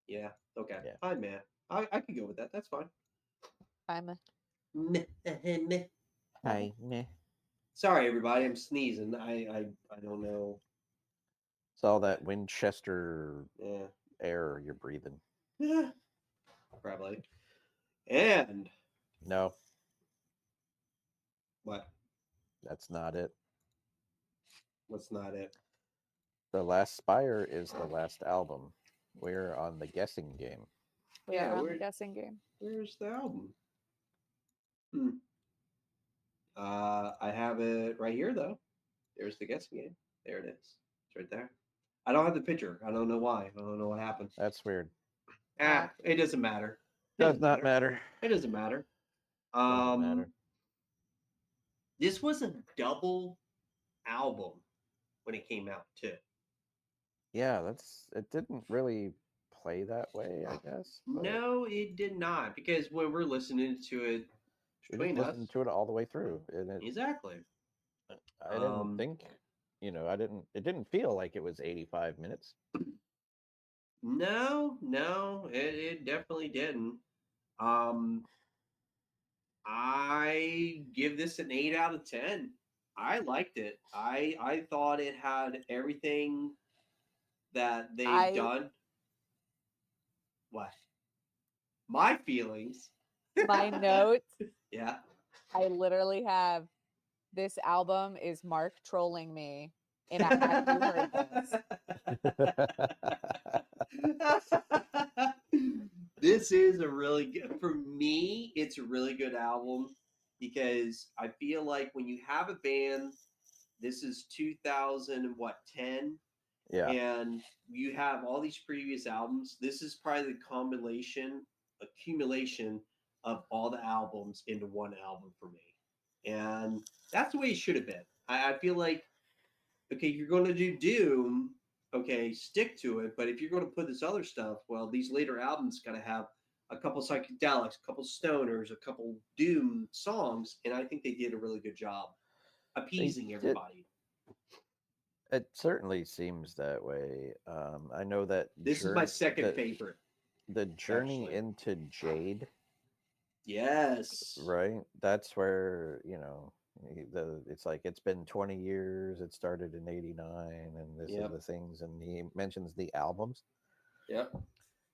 Yeah. Okay. Yeah. High mid. I could go with that. That's fine. I'm Meh, meh. Hi, meh. Sorry, everybody. I'm sneezing. I don't know. It's all that Winchester Yeah. air you're breathing. Probably. And No, what? that's not it. What's not it? The Last Spire is the last album. We're on the guessing game. we Yeah. are on the guessing game. Where's the album? Hmm. I have it right here though. There's the guessing game. There it is. It's right there. I don't have the picture. I don't know why. I don't know what happened. That's weird. It doesn't matter. It Does doesn't not matter. matter. It doesn't matter. Doesn't matter. This was a double album when it came out too. Yeah, that's. It didn't really play that way, I guess. But No, it did not because when we're listening to it we didn't between us, listen to it all the way through, and it. exactly. I didn't think. I didn't. It didn't feel like it was 85 minutes. No, it definitely didn't. Um, I give this an 8 out of 10. I liked it. I thought it had everything that they've I done. What? My feelings. my notes. Yeah. I literally have this album is Mark trolling me in a have you heard this? This is a really good for me. It's a really good album because I feel like when you have a band, this is 2000 and what 10, Yeah. and you have all these previous albums. This is probably the accumulation of all the albums into one album for me, and that's the way it should have been. I feel like okay, you're going to do Doom, okay, stick to it. But if you're going to put this other stuff, well, these later albums got to have a couple psychedelics, a couple stoners, a couple Doom songs, and I think they did a really good job appeasing everybody. It certainly seems that way. I know that This is my second favorite. The Journey actually. into Jade, Yes. right? That's where, It's like it's been 20 years. It started in '89, and this is Yep. the things. And he mentions the albums. Yep.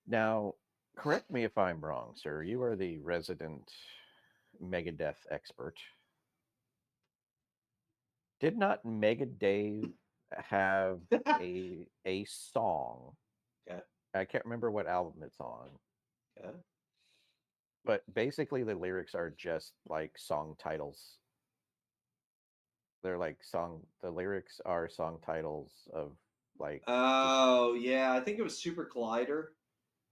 Now, correct me if I'm wrong, sir. You are the resident Megadeth expert. Did not Megadeth have a song? Okay. I can't remember what album it's on, Okay. but basically the lyrics are just like song titles. They're like song. The lyrics are song titles of like just Oh yeah, I think it was Super Collider.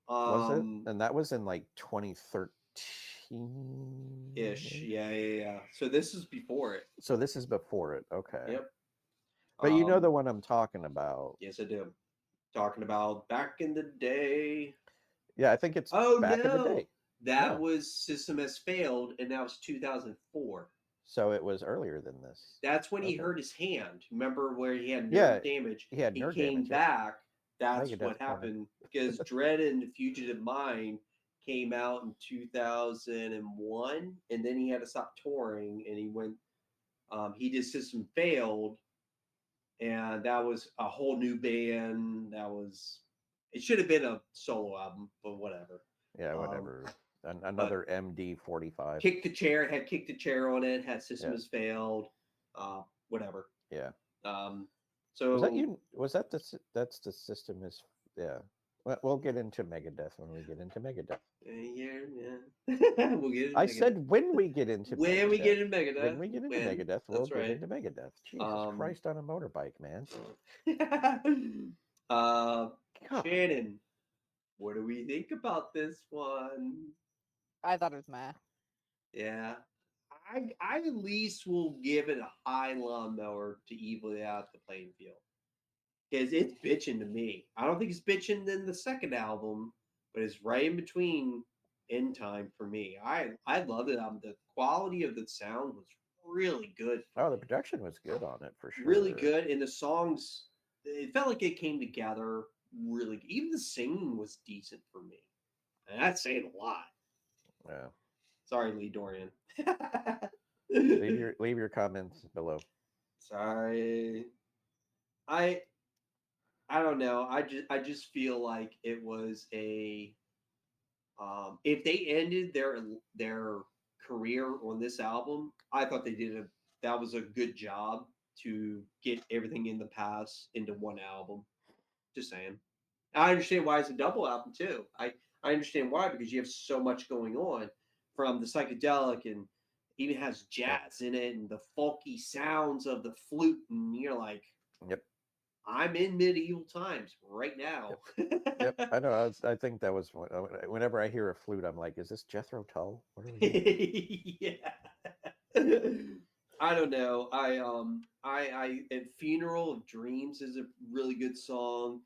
was it? Um, And that was in like 2013 ish. ish. Yeah, yeah, yeah. So this is before it. So this is before it. Okay. Yep. But you know the Um, one I'm talking about. yes, I do. Talking about back in the day. Yeah, I think it's Oh back in the day. no, that No. was System Has Failed, and that was 2004. So it was earlier than this. That's when he Okay. hurt his hand. Remember where he had Yeah, nerve damage? he had He nerve came damage. Yep. back. That's Megadeth what corner. happened because Dread and the Fugitive Mind came out in 2001, and then he had to stop touring, and he went. He did System Failed, and that was a whole new band. That was. It should have been a solo album, but whatever. Yeah, Um, whatever. but Another MD 45. Kick the Chair had Kick the Chair on it. Had System Yeah, Has Failed. Whatever. yeah. Um, Was that so you? Was that that's the system is? Yeah. We'll get into Megadeth when we get into Megadeth. yeah, yeah. We'll get into I Megadeth said when we get into when we Megadeth. get into When Megadeth. we get into When Megadeth, we'll that's get right. into Megadeth. Jesus Um, Christ on a motorbike, man. uh, God. Shannon, what do we think about this one? I thought it was meh. Yeah, I at least will give it a high lawnmower to even out the playing field because it's bitching to me. I don't think it's bitching than the second album, but it's right in between end time for me. I love it. The quality of the sound was really good for Oh, the me. production was good on it for Really sure. good, and the songs it felt like it came together really. Even the singing was decent for me, and that's saying a lot. Yeah. Sorry, Lee Dorian. Leave your comments below. Sorry. I I don't know. I just feel like it was a if they ended their career on this album, I thought they did a that was a good job to get everything in the past into one album. Just saying. I understand why it's a double album too. I understand why because you have so much going on from the psychedelic and even has Yep. jazz in it and the folky sounds of the flute and you're like Yep. I'm in medieval times right now. Yep. Yep. I know. I think that was whenever I hear a flute, I'm like, is this Jethro Tull? What are we hearing? Yeah. I don't know. I and Funeral of Dreams is a really good song.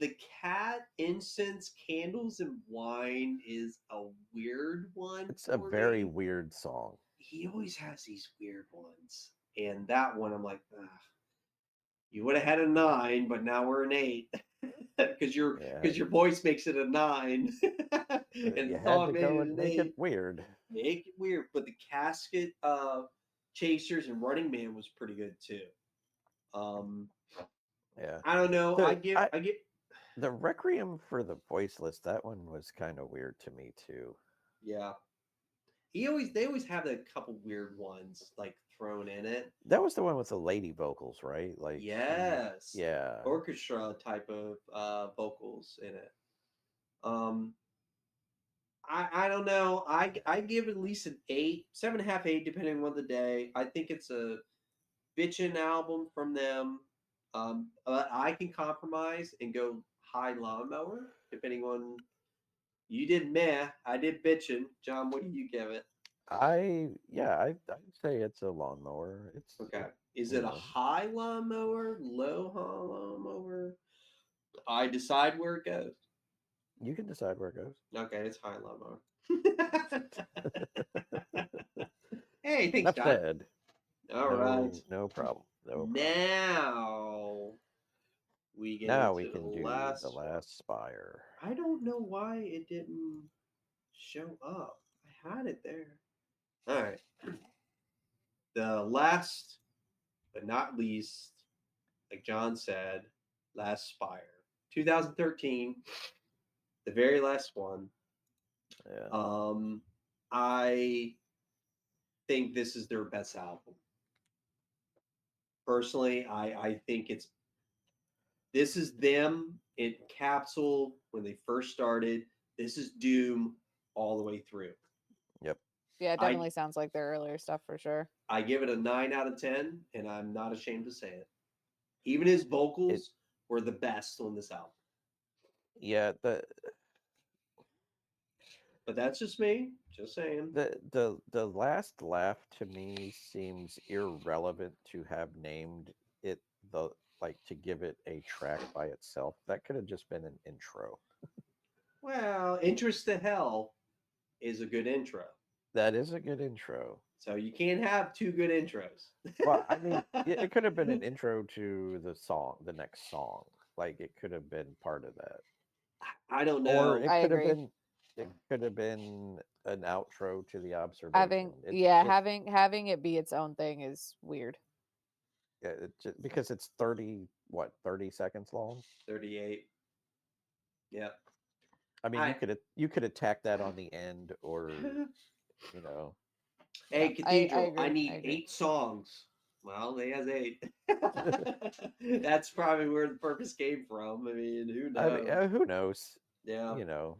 The Cat Incense Candles and Wine is a weird one It's a for very me. weird song. He always has these weird ones. And that one I'm like, ugh, you would have had a 9, but now we're an 8. Because Yeah. your voice makes it a 9. And You the had to song made go it and an make it 8. weird. Make it weird. But the Casket Chasers and Running Man was pretty good too. Um Yeah. I don't know. The I I get the Requiem for the Voiceless, that one was kind of weird to me too. yeah. They always have a couple weird ones like thrown in it. That was the one with the lady vocals, right? Like she Yes. yeah. Orchestra type of vocals in it. Um I don't know. I give it at least an 8, 7.5, 8, depending on the day. I think it's a bitchin' album from them. But I can compromise and go high lawnmower, depending on you did meh, I did bitchin'. John, what do you give it? I'd say it's a lawnmower. Okay. Is You it a know, high lawnmower, low lawnmower? I decide where it goes. you can decide where it goes. Okay, it's high lawnmower. Hey, thanks, Enough John. said. All right. No problem. No problem. Now we get Now we into the can do the last one. last spire. I don't know why it didn't show up. I had it there. All right. The last but not least, like John said, Last Spire. 2013, the very last one. Yeah. I think this is their best album. Personally, I think this is them in capsule when they first started. This is Doom all the way through. Yep. Yeah, it I definitely sounds like their earlier stuff for sure. I give it a 9 out of 10, and I'm not ashamed to say it. Even his It. vocals were the best on this album. Yeah. But that's just me. Just saying. The last laugh to me seems irrelevant to have named it the like to give it a track by itself. That could have just been an intro. Well, Interest to Hell is a good intro. That is a good intro. So you can't have two good intros. Well, I mean, it could have been an intro to the song, the next song. Like it could have been part of that, I don't or know. I agree. it could have been an outro to the observation. Having yeah, It having it be its own thing is weird. yeah, because it's 30 seconds long. 38. Yep. I mean, I you could attack that on the end, or you know, Yeah, Hey, I Cathedral, I agree. I need agree. 8 songs. Well, they has 8. That's probably where the purpose came from. I mean, who I mean, knows? who knows, Yeah. you know,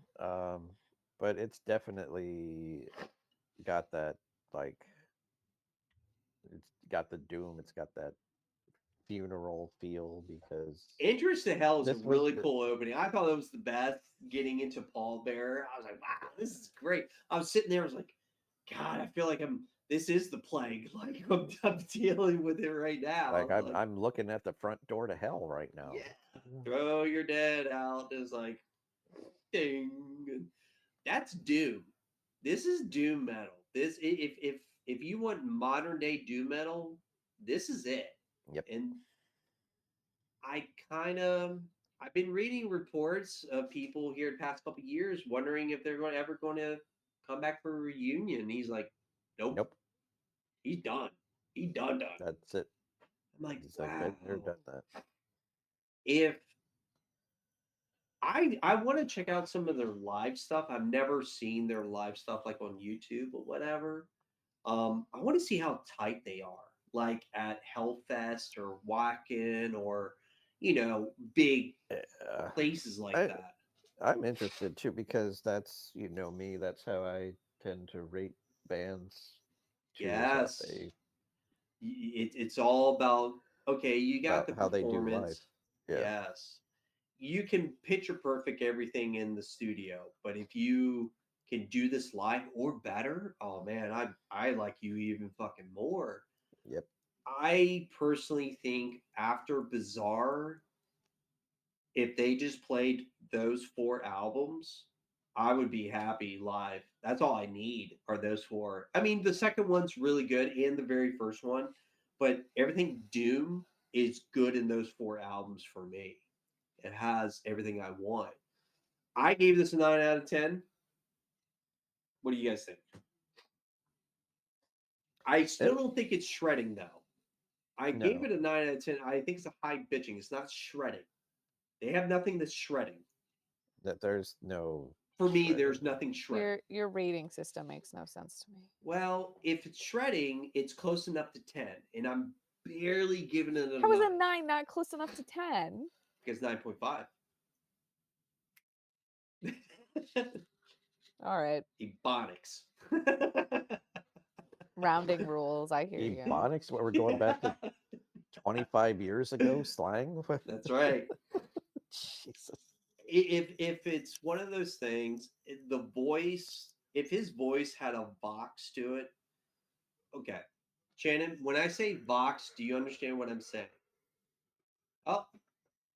but it's definitely got that like it's got the doom. It's got that funeral feel because Interest to Hell is a this was really the cool opening. I thought it was the best getting into Paul Bearer. I was like, wow, this is great. I was sitting there, I was like, God, I feel like this is the plague. Like, I'm dealing with it right now. like Like, I'm looking at the front door to hell right now. yeah, throw your dead out. Is like, ding. That's Doom. This is Doom metal. If you want modern day Doom metal, this is it. Yep. And I kind of I've been reading reports of people here the past couple of years wondering if they're ever going to come back for a reunion. He's like, nope, Nope. he's done. He done. That's it. I'm like, He's like, wow. been there, done that. If I want to check out some of their live stuff. I've never seen their live stuff like on YouTube or whatever. I want to see how tight they are, like at Hellfest or Wacken or big Uh, places like I that. I'm interested too because that's me. That's how I tend to rate bands too. Is how Yes, it's all about okay. You got the how they do live. performance. Yeah. Yes, you can picture perfect everything in the studio, but if you can do this live or better, oh man, I like you even fucking more. Yep. I personally think after Bizarre, if they just played those 4 albums, I would be happy live. That's all I need are those 4. I mean, the second one's really good and the very first one, but everything Doom is good in those 4 albums for me. It has everything I want. I gave this a 9 out of 10. What do you guys think? I still It, don't think it's shredding though. I gave no, it a 9 out of 10. I think it's a high bitching. It's not shredding. They have nothing that's shredding. that there's no For me, shredding. there's nothing shredding. Your rating system makes no sense to me. Well, if it's shredding, it's close enough to 10, and I'm barely giving it a How is 9 a 9 not close enough to 10? because 9.5. All right. Ebonics. Rounding rules. I hear you. Ebonics. What we're going back to 25 years ago slang. That's right. Jesus. If it's one of those things, the voice, if his voice had a box to it, okay. Shannon, when I say vox, do you understand what I'm saying? Oh,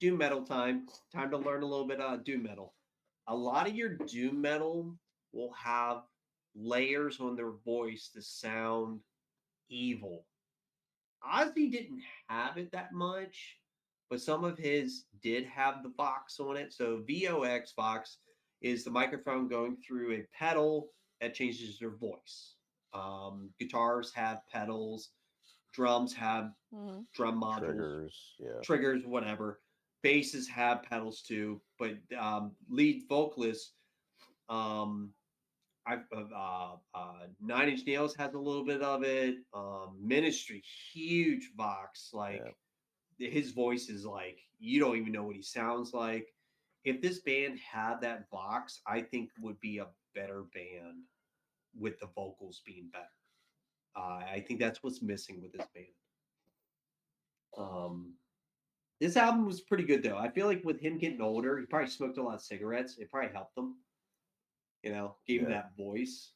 doom metal time. Time to learn a little bit of doom metal. A lot of your doom metal will have layers on their voice to sound evil. Ozzy didn't have it that much, but some of his did have the Vox on it. So VOX Vox is the microphone going through a pedal that changes their voice. Guitars have pedals. Drums have Mhm. drum modules, Triggers, yeah. triggers, whatever. Basses have pedals too, but lead vocalist, um, Nine Inch Nails has a little bit of it. Ministry, huge Vox. Like Yeah. his voice is like you don't even know what he sounds like. If this band had that Vox, I think would be a better band with the vocals being better. I think that's what's missing with this band. Um, this album was pretty good though. I feel like with him getting older, he probably smoked a lot of cigarettes. It probably helped him. Gave him Yeah. that voice.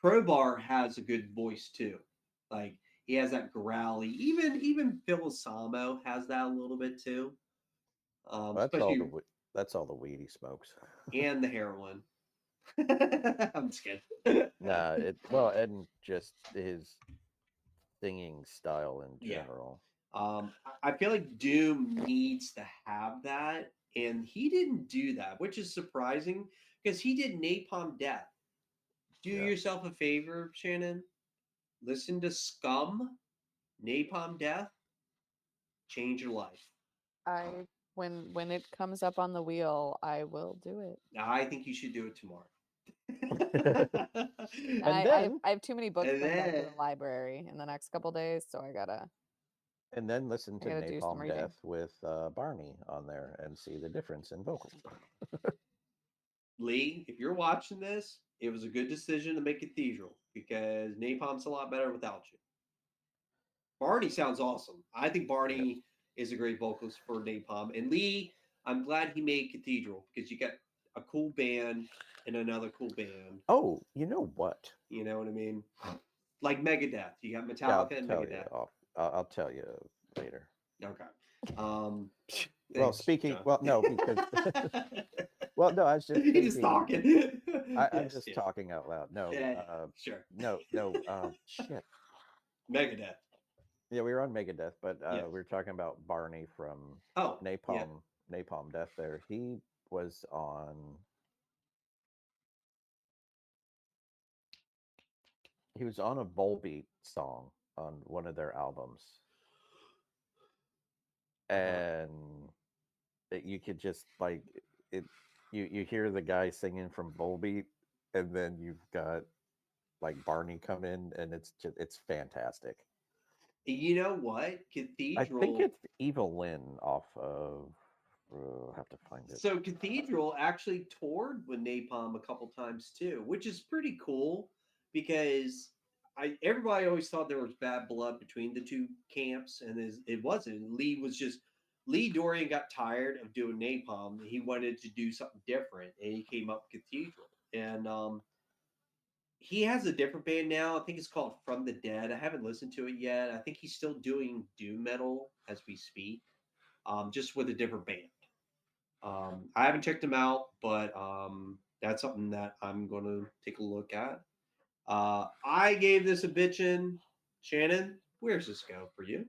Crowbar has a good voice too. Like he has that growly. Even Phil Samo has that a little bit too. That's all the Especially that's all the weed he smokes. and the heroin. I'm just kidding. Nah, it well, and just his singing style in Yeah. general. I feel like Doom needs to have that, and he didn't do that, which is surprising because he did Napalm Death. Do Yeah. yourself a favor, Shannon. Listen to Scum, Napalm Death, change your life. I when it comes up on the wheel, I will do it. I think you should do it tomorrow. And I have too many books And going back to then the library in the next couple days, so listen I to gotta do some Napalm reading. Death with Barney on there and see the difference in vocals. Lee, if you're watching this, it was a good decision to make Cathedral because Napalm's a lot better without you. Barney sounds awesome. I think Yeah. Barney is a great vocalist for Napalm. And Lee, I'm glad he made Cathedral because you got a cool band and another cool band. Oh, you know what? You know what I mean? Like Megadeth. You got Yeah, I'll Metallica and tell you Megadeth. off. I'll tell you later. Okay. Um, Well, thanks, speaking, John. well, no, because well, no, I was just He's thinking. talking. I'm Yes, just yes. talking out loud. No, Yeah, sure. no. Shit. Megadeth. Yeah, we were on Megadeth, but Yes. we were talking about Barney from Oh, yeah. Napalm Death. There, was on. He was on a Volbeat song on one of their albums, Uh-huh. and you could just like it. You hear the guy singing from Volbeat, and then you've got like Barney come in, and it's fantastic. You know what? I think Cathedral. it's Evil Lynn off of. I'll have to find it. So Cathedral actually toured with Napalm a couple times too, which is pretty cool because everybody always thought there was bad blood between the two camps, and it wasn't. Lee Dorian got tired of doing Napalm. He wanted to do something different, and he came up with Cathedral. And he has a different band now. I think it's called From the Dead. I haven't listened to it yet. I think he's still doing doom metal as we speak, just with a different band. I haven't checked him out, but that's something that I'm going to take a look at. I gave this a bitchin'. Shannon, where's this go for you?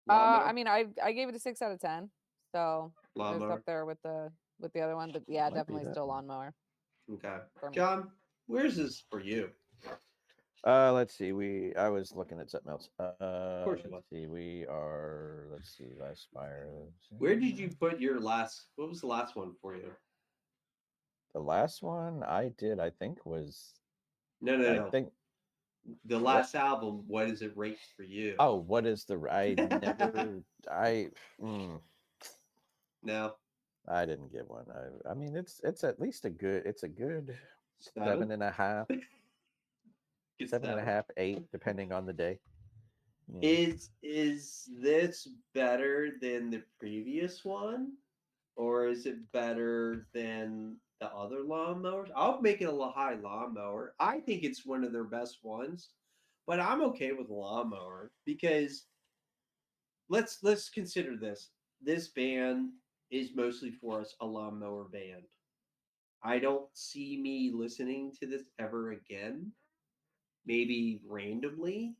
I Lawnmower? mean, I gave it a 6 out of 10, so it was up Lawnmower. there with the other one. But yeah, Might be definitely that still one. lawnmower Okay. for me. John, where's this for you? Let's see. I was looking at something else. Of course you Let's was. see. We are. Let's see. Last Spire. Where did you put your last? What was the last one for you? The last one I did, I think, was. No, no, I no. think. The What? last album. What does it rate for you? Oh, what is the? I never. I. Mm, No, I didn't get one. I mean, it's at least a good. It's a good seven. 7.5, Get 7. 7.5, 8, depending on the day. You know. Is this better than the previous one, or is it better than the other lawnmowers? I'll make it a high lawnmower. I think it's one of their best ones, but I'm okay with lawnmower because let's consider this. This band is mostly for us a lawnmower band. I don't see me listening to this ever again. Maybe randomly.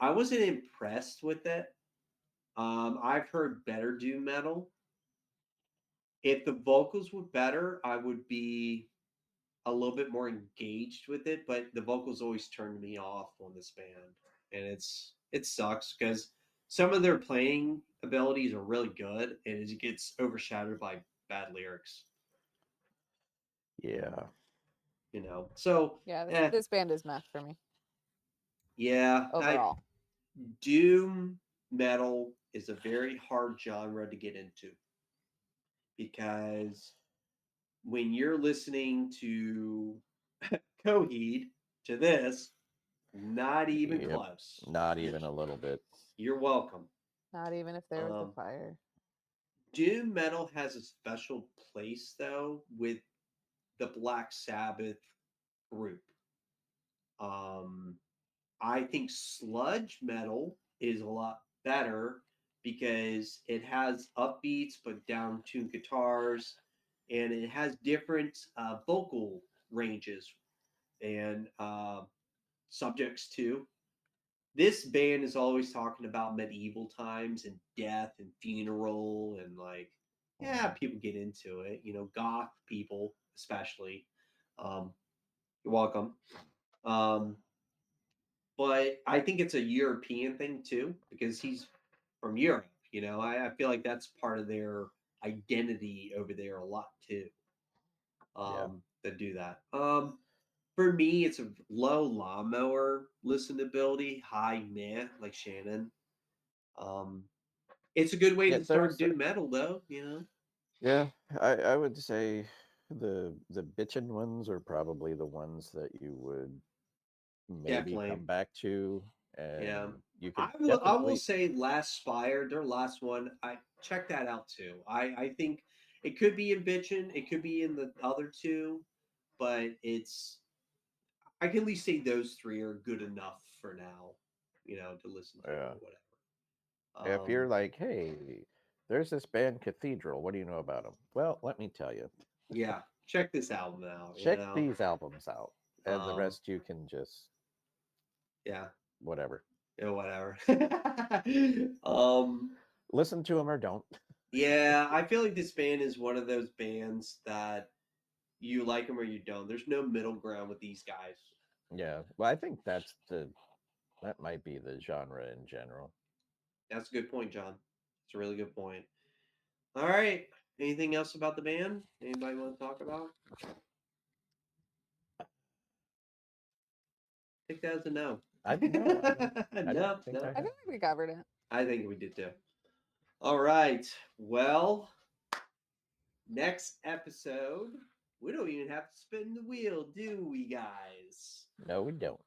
I wasn't impressed with it. I've heard better doom metal. If the vocals were better, I would be a little bit more engaged with it, but the vocals always turned me off on this band. and it sucks because some of their playing abilities are really good, and it gets overshadowed by bad lyrics. Yeah. So Yeah, eh, this band is meh for me yeah, overall. doom metal is a very hard genre to get into because when you're listening to Coheed to this, not even Yep. close. Not even a little bit. You're welcome. Not even if there was a Um, fire. doom metal has a special place though with the Black Sabbath group. Um, I think sludge metal is a lot better because it has upbeats but down tuned guitars, and it has different vocal ranges and subjects too. This band is always talking about medieval times and death and funeral and like, yeah, Mhm. people get into it. Goth people especially. Um, you're welcome. Um, but I think it's a European thing too because he's from Europe. I feel like that's part of their identity over there a lot too. Yeah. That do that. For me, it's a low lawnmower listenability, high meh, like Shannon. Um, it's a good way Yeah. to start There's doom metal, though. yeah. I would say the bitchin' ones are probably the ones that you would maybe Definitely, come back to, yeah. and you could I will definitely. say Last Spire, their last one. I check that out too. I think it could be in Bitchin', it could be in the other two, but I can at least say those three are good enough for now, to listen to Yeah. or whatever. If you're Um, like, hey, there's this band Cathedral. What do you know about them? Well, let me tell you. yeah, check this album out. Check these albums out, and the Um, rest you can just yeah, whatever. whatever. um, Listen to them or don't. yeah, I feel like this band is one of those bands that you like them or you don't. There's no middle ground with these guys. Yeah. Well, I think that might be the genre in general. That's a good point, John. It's a really good point. All right. Anything else about the band? Anybody want to talk about? Take that as a no. I no, I don't No, think I no. I feel have. like we covered it. I think we did too. All right. Well, next episode, we don't even have to spin the wheel, do we, guys? No, we don't.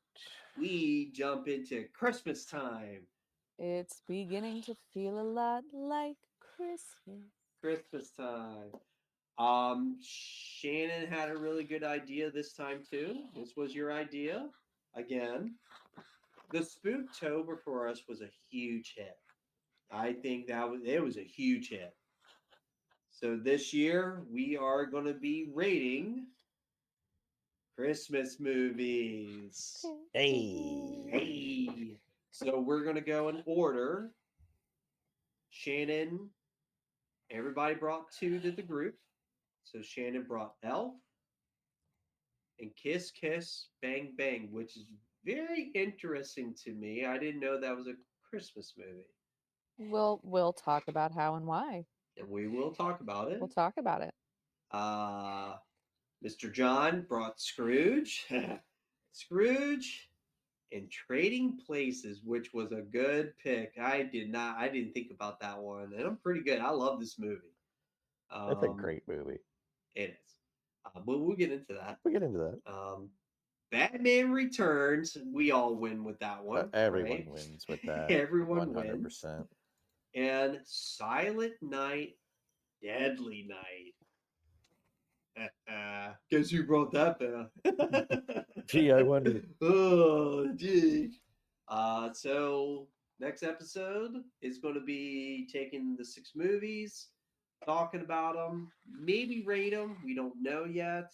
We jump into Christmas time. It's beginning to feel a lot like Christmas. Christmas time. Shannon had a really good idea this time too. This was your idea again. The Spooktober for us was a huge hit. I think it was a huge hit. So this year we are going to be rating Christmas movies. Hey. Hey. So we're going to go in order. Shannon, everybody brought two to the group. So Shannon brought Elf and Kiss Kiss Bang Bang, which is very interesting to me. I didn't know that was a Christmas movie. We'll talk about how and why. And we will talk about it. We'll talk about it. Uh, Mr. John brought Scrooge. Scrooge and Trading Places, which was a good pick. I didn't think about that one. And I'm pretty good. I love this movie. That's a Um, great movie. it is. But we'll get into that. We get into that. Batman Returns. We all win with that one, Everyone right? wins with that. Everyone wins. 100%. And Silent Night, Deadly Night. Guess who brought that back? Gee, I wonder. Oh, gee. So next episode is going to be taking the 6 movies, talking about them, maybe rate them. We don't know yet.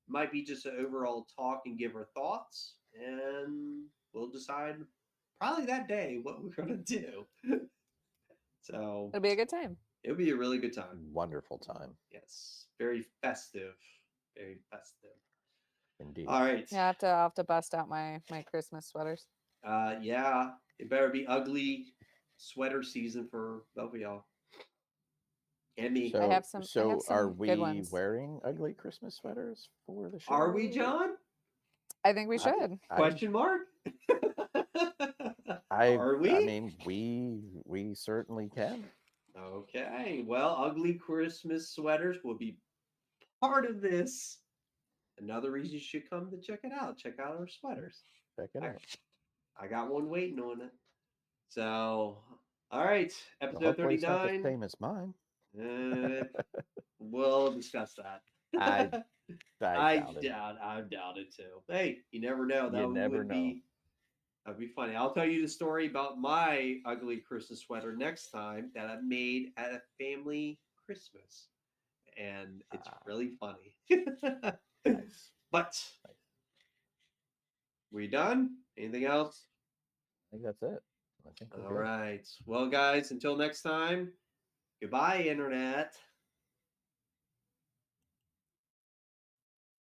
Might be just an overall talk and give our thoughts, and we'll decide probably that day what we're going to do. So It'll be a good time. it'll be a really good time. Wonderful time. Yes, very festive, very festive. Indeed. All right. Yeah, I'll have to bust out my Christmas sweaters. Yeah, it better be ugly sweater season for both of y'all and me. I So, have some. I have so are some good we ones. wearing ugly Christmas sweaters for the Are we, show? John? I think we I, should. I, Question mark. I, Are I we? mean, we certainly can. Okay. Well, ugly Christmas sweaters will be part of this. Another reason you should come to check it out. Check out our sweaters. Check it I, out. I got one waiting on it. So, all right, Well, episode hopefully, it's not the 39. same as mine. Uh, we'll discuss I that. I doubt it. I doubt it too. Hey, you never know. You never know. That'd be funny. I'll tell you the story about my ugly Christmas sweater next time that I made at a family Christmas, and it's Ah, really funny. nice. But Nice. we done? Anything else? I think that's it. I think we're All good. right. Well, guys, until next time. Goodbye, Internet.